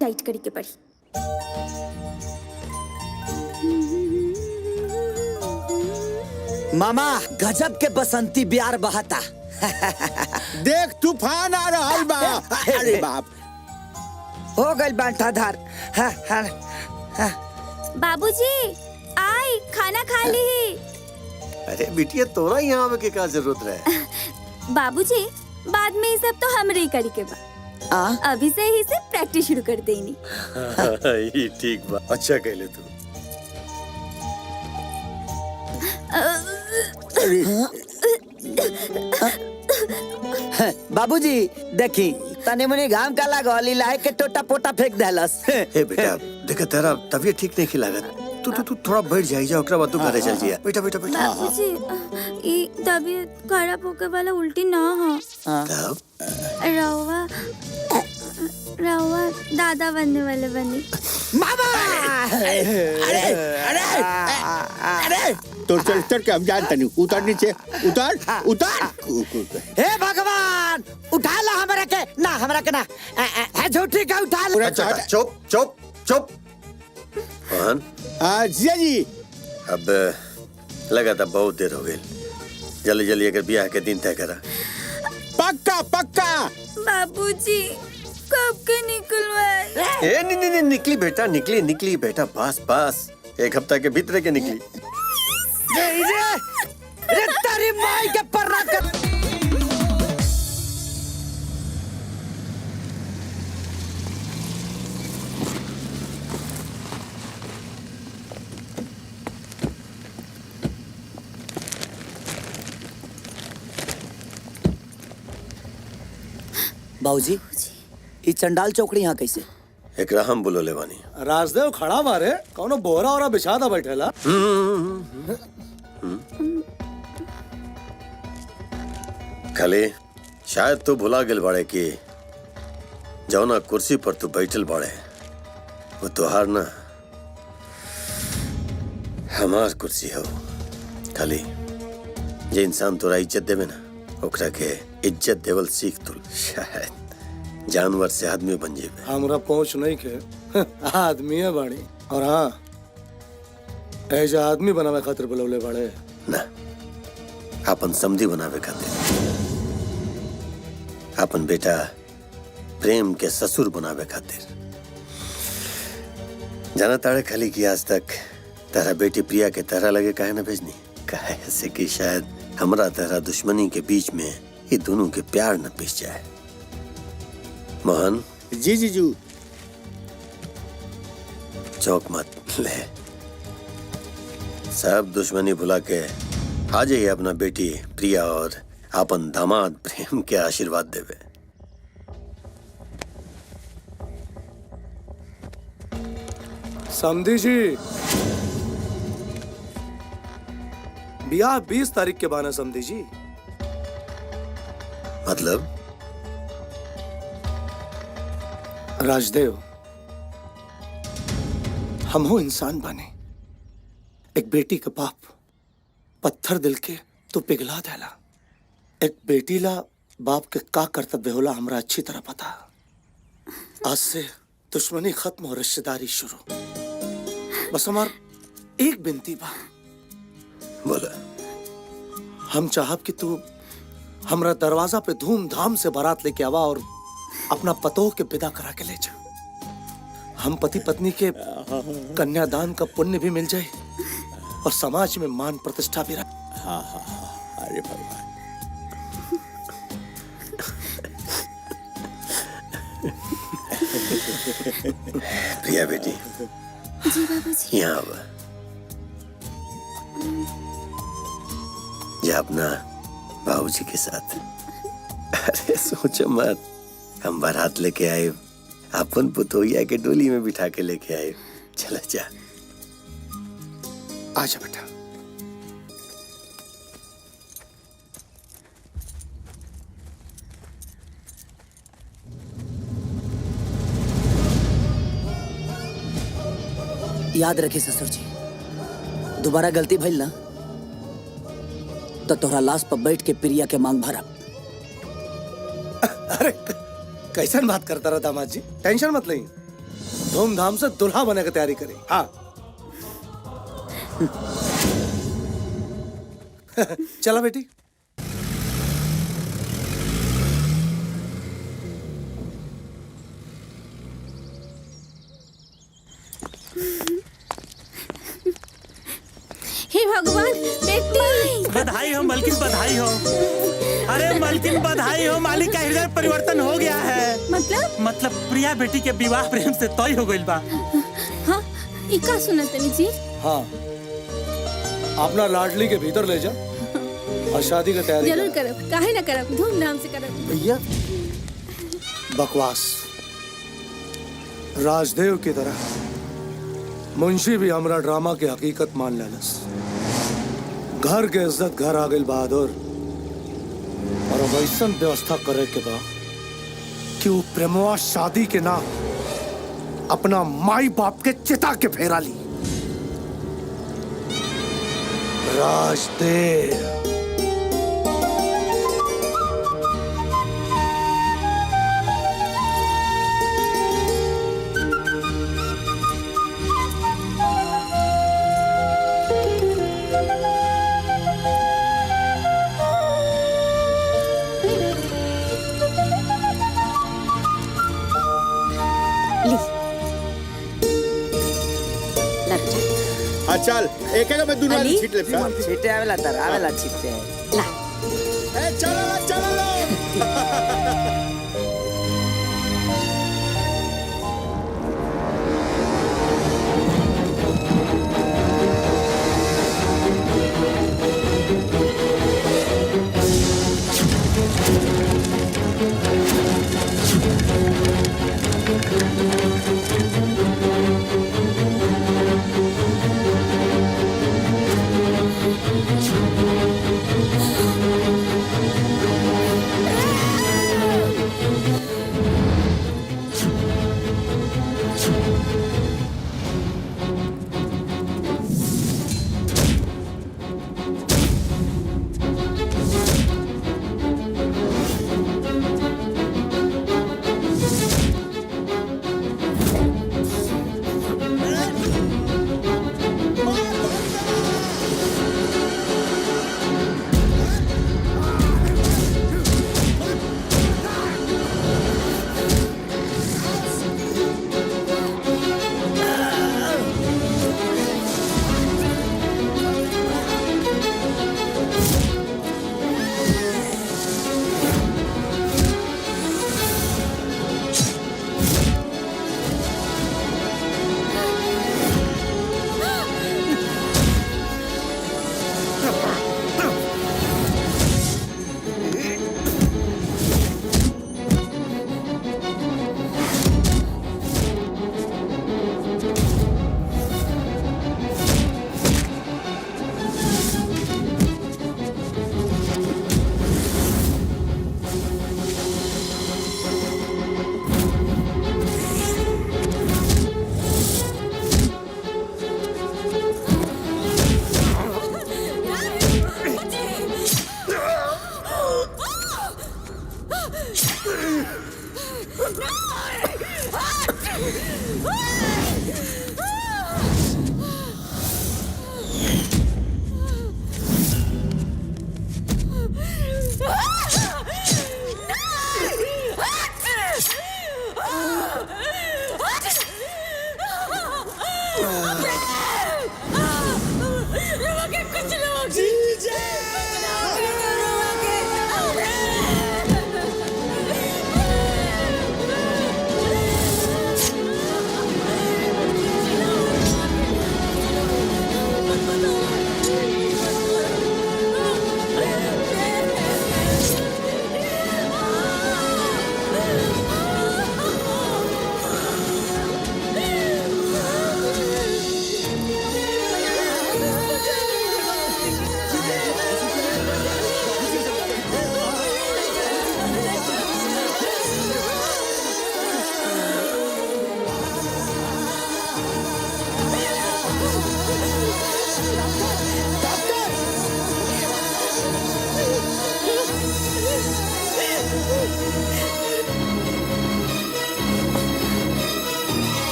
टाइट करी के पड़ी। मामा गजब के बसंती बिहार बहाता। देख तूफान आ रहा बा। अरे बाप, हो गई बांटाधार। बाबूजी आई खाना खा ली। अरे बिटिया तोरा यहाँ आवे के क्या जरूरत रहे? बाबूजी बाद में ये सब तो हमरे ही करी के बा। अभी से ही से प्रैक्टिस शुरू कर देनी। ये ठीक बा, अच्छा कहले तू। बाबूजी देखी तने मुने घाम का लागल इलाहे के टोटा पोटा फेंक देलस। हे बेटा देख तेरा तबीयत ठीक नहीं लागत, तू थोड़ा बैठ जाई जा, ओकरा बाद तू घरे चल जिया। बेटा बेटा बेटा बाबूजी ये तबीयत खराब होके वाला उल्टी ना हो। रवा रवा दादा बनने वाले बनी। मामा अरे अरे अरे तो चल के हम जानते नहीं। उतर नीचे, उतर उतर। हे भगवान उठा ला हमरा के ना, हमरा के ना है झूठी का उठा ला। अच्छा चुप चुप चुप। मोहन जिया जी अब लगा था बहुत देर हो गई, जल्दी जल्दी अगर ब्याह के दिन तय करा। पक्का पक्का। बाबूजी कब के निकलवाए? ए नहीं निकली बेटा, निकली बेटा, बस बस 1 हफ्ता के भीतर के निकली। रे तेरी माई के पर्रा कर। बाबूजी ये चंडाल चौकड़ी यहाँ कैसे? एकरा हम बोलो लेवानी। राजदेव खड़ा मारे कौनो बोरा और बिछादा बैठेला। खाली शायद तू भुला गेल बाड़े कि जौना कुर्सी पर तू बैठल बाड़े वो तुहार ना हमार कुर्सी हो। खाली जे इंसान तोरा इज्जत देवे ना ओकरा के इज्जत देवल सीख तू, शायद जानवर से आदमी बन जेबे। हमरा पहुंच नहीं के आदमी है बाड़ी। और हाँ ऐसा आदमी बनावे खातिर बुलवले बाड़े ना, अपन समधी बनावे खातिर, अपन बेटा प्रेम के ससुर बनावे खातिर। जाना ताड़े खाली कि आज तक तारा बेटी प्रिया के तरह लगे काहे ना भेजनी, काहे ऐसे कि शायद हमरा तारा दुश्मनी के बीच में ये दोनों के प्यार न पिस जाए। मोहन जी जीजू चौक मत ले, सब दुश्मनी भुला के आज ही अपना बेटी प्रिया और अपन दामाद प्रेम के आशीर्वाद देवे। समझी जी ब्याह 20 तारीख के बाना समझी जी। मतलब राजदेव हम हो इंसान बने, एक बेटी का बाप पत्थर दिल के तो पिघला देला। एक बेटी ला बाप के का कर्तव्य होला हमरा अच्छी तरह पता। आज से दुश्मनी खत्म और रिश्तेदारी शुरू। बस हमार एक बिनती बा। बोला। हम चाहब कि तू हमरा दरवाजा पे धूमधाम से बारात लेके आवा और अपना पतोह के विदा करा के ले जा। हम पति पत्नी के कन्यादान का पुण्य भी मिल जाए और समाज में मान प्रतिष्ठा भी रहे। हाँ हाँ हाँ, अरे भगवान। प्रिया बेटी जी बाबूजी। यहाँ आवा, जा अपना बाबूजी के साथ। अरे सोचो मत, हम बारात लेके आए, अपन पुतोहिया के डोली में बिठा के लेके आए। चला जा। आजा बेटा। याद रखे ससुर जी, दोबारा गलती भइल ना तो तोहरा लाश पर बैठ के प्रिया के मांग भरब। अरे कैसन बात करता रहा दामाद जी? टेंशन मत लें, धूमधाम से दुल्हा बनने की तैयारी करें। हाँ चला बेटी। हे भगवान, बेटी बधाई हो मलकिन, बधाई हो। अरे मलकिन बधाई हो, मालिक का हृदय परिवर्तन हो गया है। मतलब प्रिया बेटी के विवाह प्रेम से तय हो गइल बा। हाँ, ई का सुनत तनी जी? हाँ, अपना लाडली के भीतर ले जा और शादी की तैयारी जरूर करब, काहे ना करब, धूमधाम से करब। भैया बकवास। राजदेव की तरह मुंशी भी हमरा ड्रामा की हकीकत मान लेलस। घर के इज्जत घर आ गई बहादुर, और अब ऐसा व्यवस्था करे के बा कि वो प्रेमवा शादी के नाम अपना माई बाप के चिता के फेरा ली। राजदेव चल एक में दुनिया छीट ले। छीटे आवेला तर आवेला छीटे ला। चलो चलो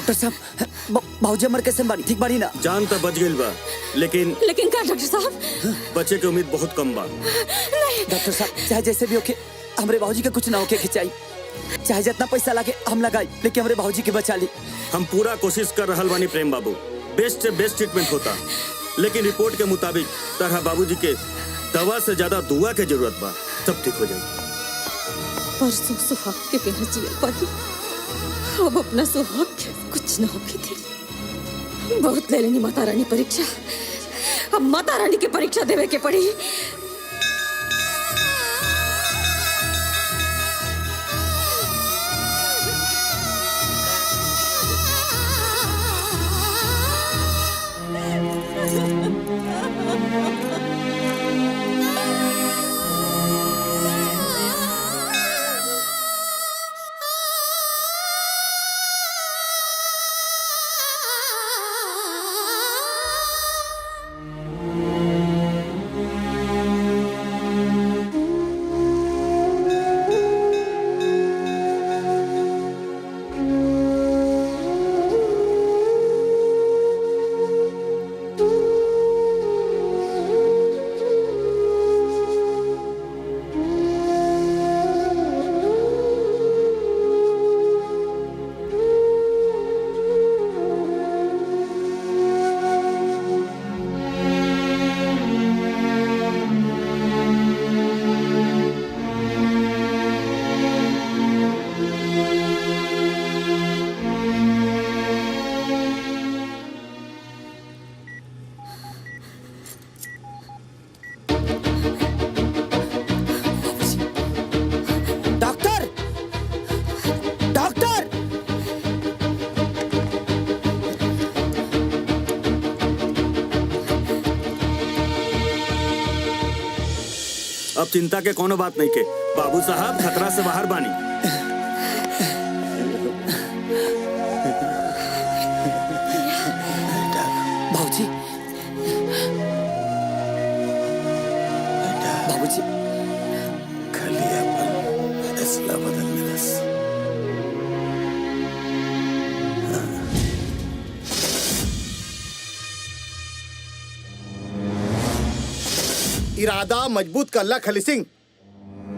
डॉक्टर साहब बाबूजी हमर कैसे बानी ठीक बानी ना? जान तो बच गई बा, लेकिन क्या डॉक्टर साहब? बचे के उम्मीद बहुत कम बा। डॉक्टर साहब चाहे जैसे भी होके हमरे बाबूजी के कुछ ना होके खिंचाई, चाहे जितना पैसा लागे हम लगाई, लेकिन हमरे बाबूजी के बचा ली। हम पूरा कोशिश कर रहल बानी प्रेम बाबू, बेस्ट से बेस्ट ट्रीटमेंट होता, लेकिन रिपोर्ट के मुताबिक तरह बाबूजी के दवा से ज्यादा दुआ के जरूरत बा, सब ठीक हो जाएगी। परसों सुहाग के बिना जिया पाई, अब अपना सुहाग कुछ न होके दे। बहुत ले लेनी माता रानी परीक्षा, अब माता रानी की परीक्षा देवे के पड़ी। अब चिंता के कोनो बात नहीं के, बाबू साहब खतरा से बाहर बानी। बाबूजी, बाबूजी, खाली अपन फैसला बदलने बस। इरादा मजबूत करला खली सिंह,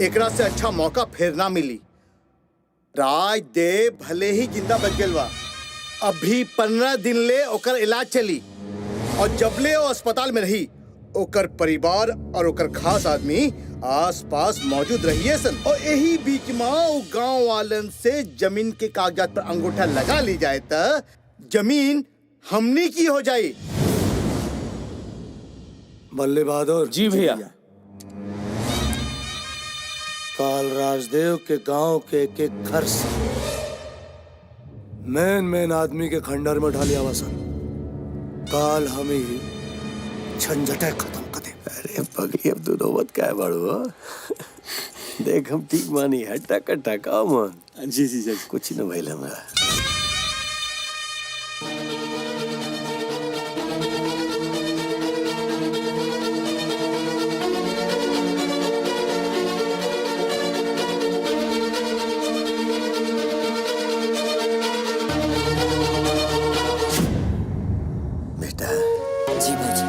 एकरा से अच्छा मौका फिर ना मिली। राजदेव भले ही जिंदा बच गइल बा, अभी 15 दिन ले ओकर इलाज चली, और जबले वो अस्पताल में रही ओकर परिवार और ओकर खास आदमी आस-पास मौजूद रहिए सन, और यही बीच में गांव वालन से जमीन के कागजात पर अंगूठा लगा ली जाए त जमीन हमनी की हो जाए। बल्ले बहादुर जी भैया। काल राजदेव के गांव के एक घर से मेन आदमी के खंडर में ढालिया वसन। काल हमें झंझटे खत्म कर दे। अरे पगली अब तू नौबत क्या है बड़ो? देख हम ठीक मानी है, टका टका मन। जी जी जी कुछ न भइल हमरा। जी बाबूजी।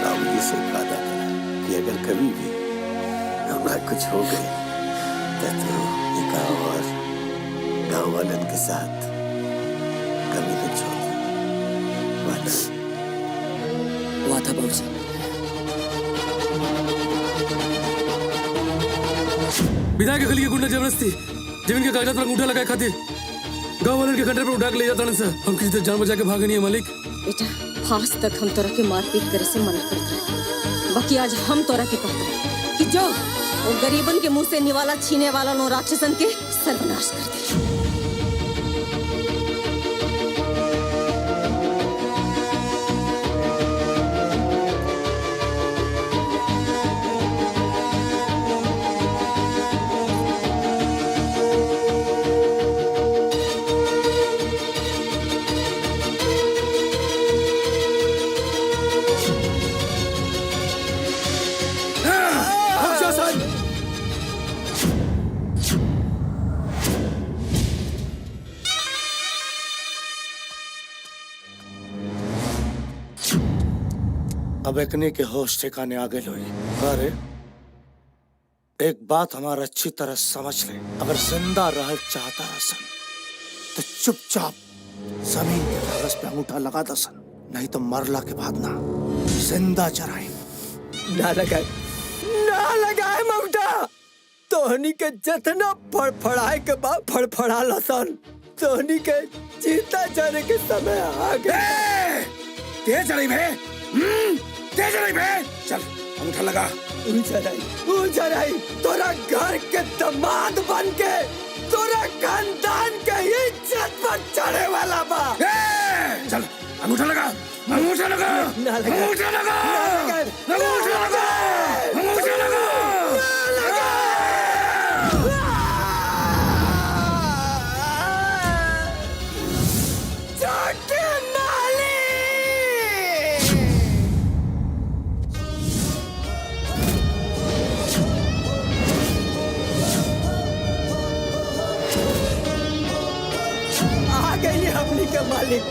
बाबूजी से वादा करा कि अगर कभी भी हमरा कुछ हो गए तो तू ये गाँव और गाँव वालन के साथ कभी न छोड़। वादा? वादा बाबूजी। विधायक के गली के गुंडा जबरदस्ती जमीन के कागजात पर अंगूठा लगाए खातिर गाँव वाले के खंडर पर उठा के ले जाता सर। हम किसी तरह जान बचा के भागे नहीं है मालिक। बेटा आज तक हम तोरा के मारपीट करे से मना करते रहे, बाकी आज हम तोरा के कहते हैं कि जो वो गरीबन के मुंह से निवाला छीने वाला नो राक्षसन के सर्वनाश कर दे। अब एकने के होश ठिकाने आ गए लोई। अरे एक बात हमारा अच्छी तरह समझ ले, अगर जिंदा रह चाहता रसन तो चुपचाप जमीन के कागज पे अंगूठा लगा दसन, नहीं तो मरला के बाद ना जिंदा चराए। ना लगाए ममता, तोहनी के जितना फड़फड़ाए के बाद फड़फड़ा लसन, तोहनी के जीता जाने के समय आ गए। तेज चली बे, तेज चली बे, चल अंगूठा लगा। उजराई तोरा घर के दामाद बन के तोरा खानदान के इज्जत पर चढ़े वाला बा। चल अंगूठा लगा, अंगूठा लगा, अंगूठा लगा, अंगूठा लगा, अंगूठा लगा। हमनी के मालिक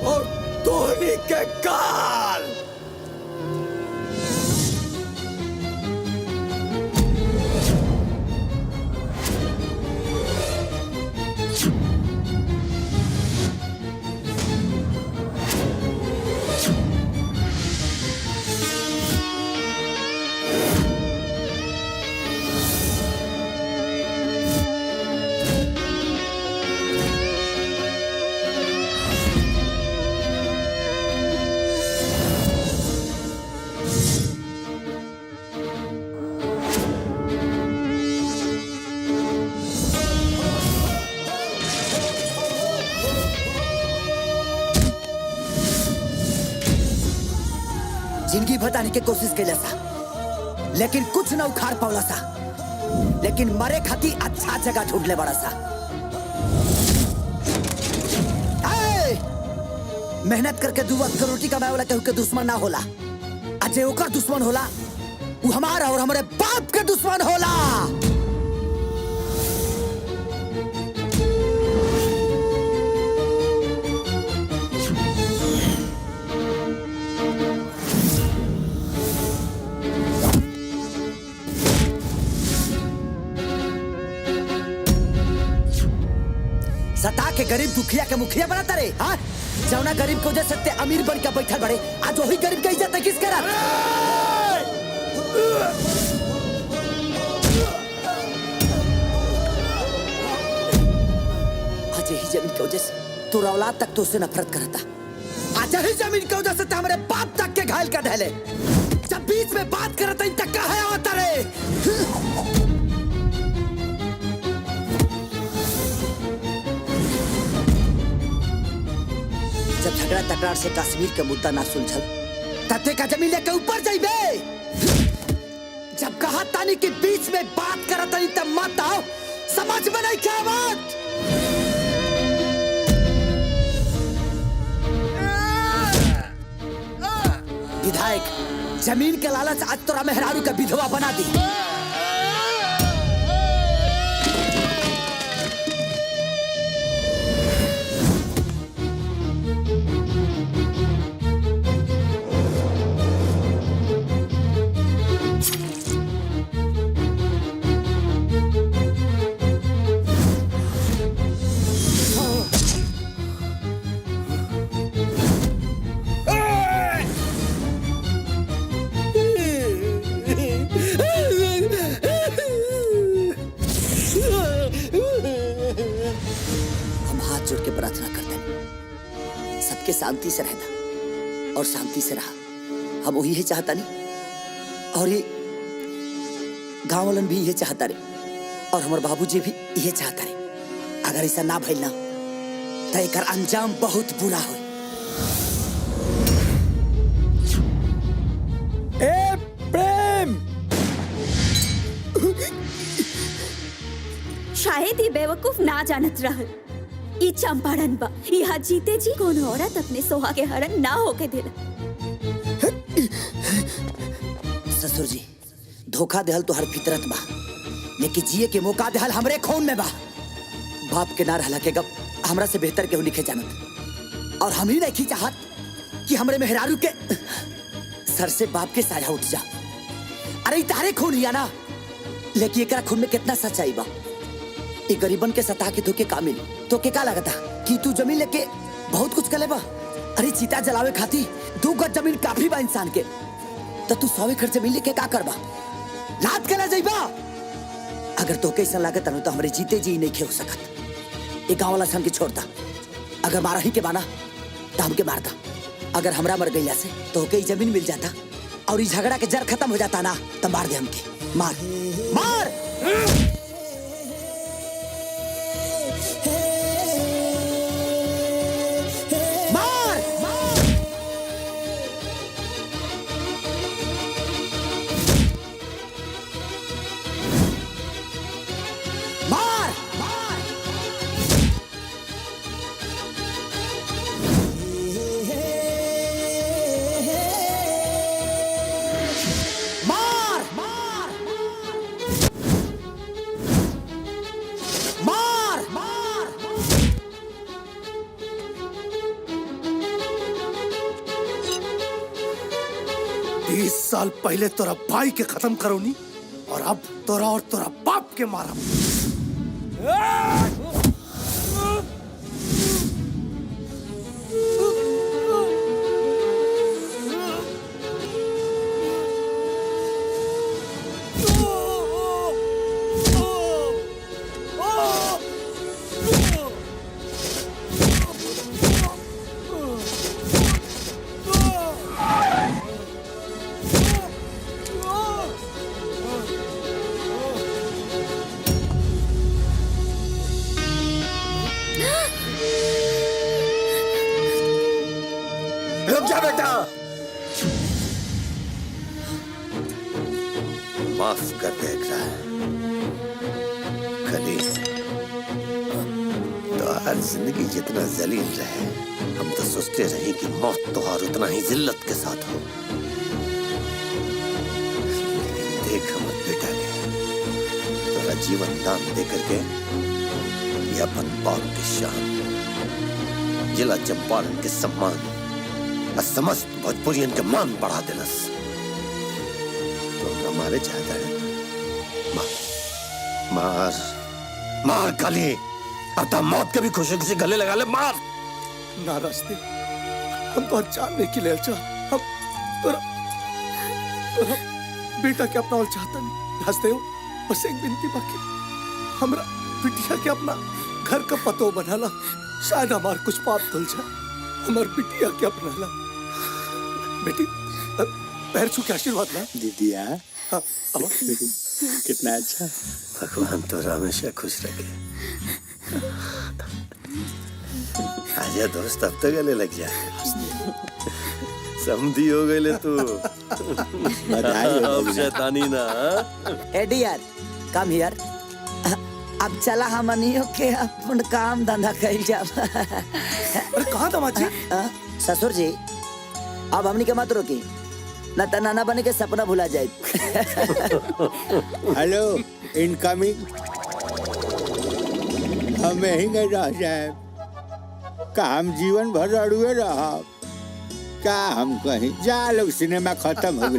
और धोनी के काल। जिंदगी बताने की कोशिश कैला सा, लेकिन कुछ न उखाड़ पावला सा, लेकिन मरे खाती अच्छा जगह ढूंढ ले बड़ा सा। मेहनत करके दू वक्त रोटी कमाए वाला केहू के दुश्मन ना होला, अजय ओकर दुश्मन होला वो हमारा और हमारे बाप के दुश्मन होला। सता के गरीब दुखिया के मुखिया बनाता रे। हाँ, जौना गरीब को जैसे ते अमीर बन के बैठल बड़े, आज वही गरीब की इज्जत किस करत? आज यही जमीन की वजह से तोरा औलाद तक तो उससे नफरत करता। आज यही जमीन की वजह से हमारे बाप तक के घायल कर ढले। जब बीच में बात करता इन तक कहा होता रे। जब झगड़ा तकरार से कश्मीर के मुद्दा ना सुलझल, तते का जमीन लेके ऊपर जाइबे। जब कहा तानी के बीच में बात करत तानी तब मत आओ, समझ में नहीं क्या बात? विधायक, जमीन के लालच आज तोरा मेहरारू का विधवा बना दी। शांति से रहना और शांति से रहा, हम वही चाहता नहीं। और ये गांव वालन भी ये चाहता रे, और हमारे बाबूजी भी ये चाहता रे। अगर ऐसा ना भइल ना तो एकर अंजाम बहुत बुरा हो। ए प्रेम, शायद ये बेवकूफ ना जानत रहल, ई चंपारण बा। यहाँ जीते जी कौन औरत अपने सोहा के हरण ना होके दिला। ससुर जी, धोखा देहल तो हर फितरत बा, लेकिन जिए के मौका देहल हमरे खून में बा। बाप के ना रहला के गप हमरा से बेहतर केहू लिखे जानत, और हम ही नहीं चाहत कि हमरे मेहरारू के सर से बाप के साया उठ जा। अरे तारे खून लिया ना, लेकिन एकरा खून में कितना सच्चाई बा। ये गरीबन के सता के धोके का मिली तो के का लगता कि तू जमीन लेके बहुत कुछ कर ले बा। अरे चीता जलावे खाती 2 गज जमीन काफी बा इंसान के, तो तू 100 एकड़ जमीन लेके का करबा? लात कला जाइबा। अगर तो कैसा लागत तो हमरे जीते जी नहीं हो सकत। ये गाँव वाला से हमके छोड़ता, अगर मारा ही के बाना तो हमके मारता। अगर हमरा मर गईला से तो कई जमीन मिल जाता और इस झगड़ा के जड़ खत्म हो जाता ना, तो मार दे हमके। मार मार साल पहले तोरा भाई के खत्म करो नी, और अब तोरा और तोरा बाप के मारा। माफ कर दे खली, तो हर जिंदगी जितना जलील रहे, हम तो सोचते रहे कि मौत तो और उतना ही जिल्लत के साथ हो। लेकिन देख हमर बेटा के तोरा जीवन दान दे करके ये अपन बाप के शान, जिला चंपारण के सम्मान और समस्त भोजपुरियन के मान बढ़ा देलस। हमारे चाहता है मार मार काली, अब तो मौत के भी खुशी खुशी गले लगा ले, मार। ना रास्ते, हम तो जानने के लिए हम तोरा बेटा के अपना और चाहता नहीं। रास्ते हो बस एक विनती बाकी, हमरा बिटिया के अपना घर का पतो बना ला, शायद हमार कुछ पाप धुल जाए। हमार बिटिया के अपना ला बेटी, पैर छू के आशीर्वाद ला दीदिया। कितना अच्छा, भगवान तो हमेशा खुश रखे। आजा दोस्त, अब तो गले लग जा। समझी हो गए तू। अब शैतानी ना। एडी यार, कम हियर। अब चला हमनियो के अपन काम धंधा कइल जा। अरे कहाँ दामाद जी? ससुर जी, अब हमनी के मत रोकी, ना तो नाना बने के सपना भुला जाए। Hello, incoming. हम यहीं गए रह जाए का? हम जीवन भर अड़ुए रहा का? हम कहीं जा लोग, सिनेमा खत्म हो गई।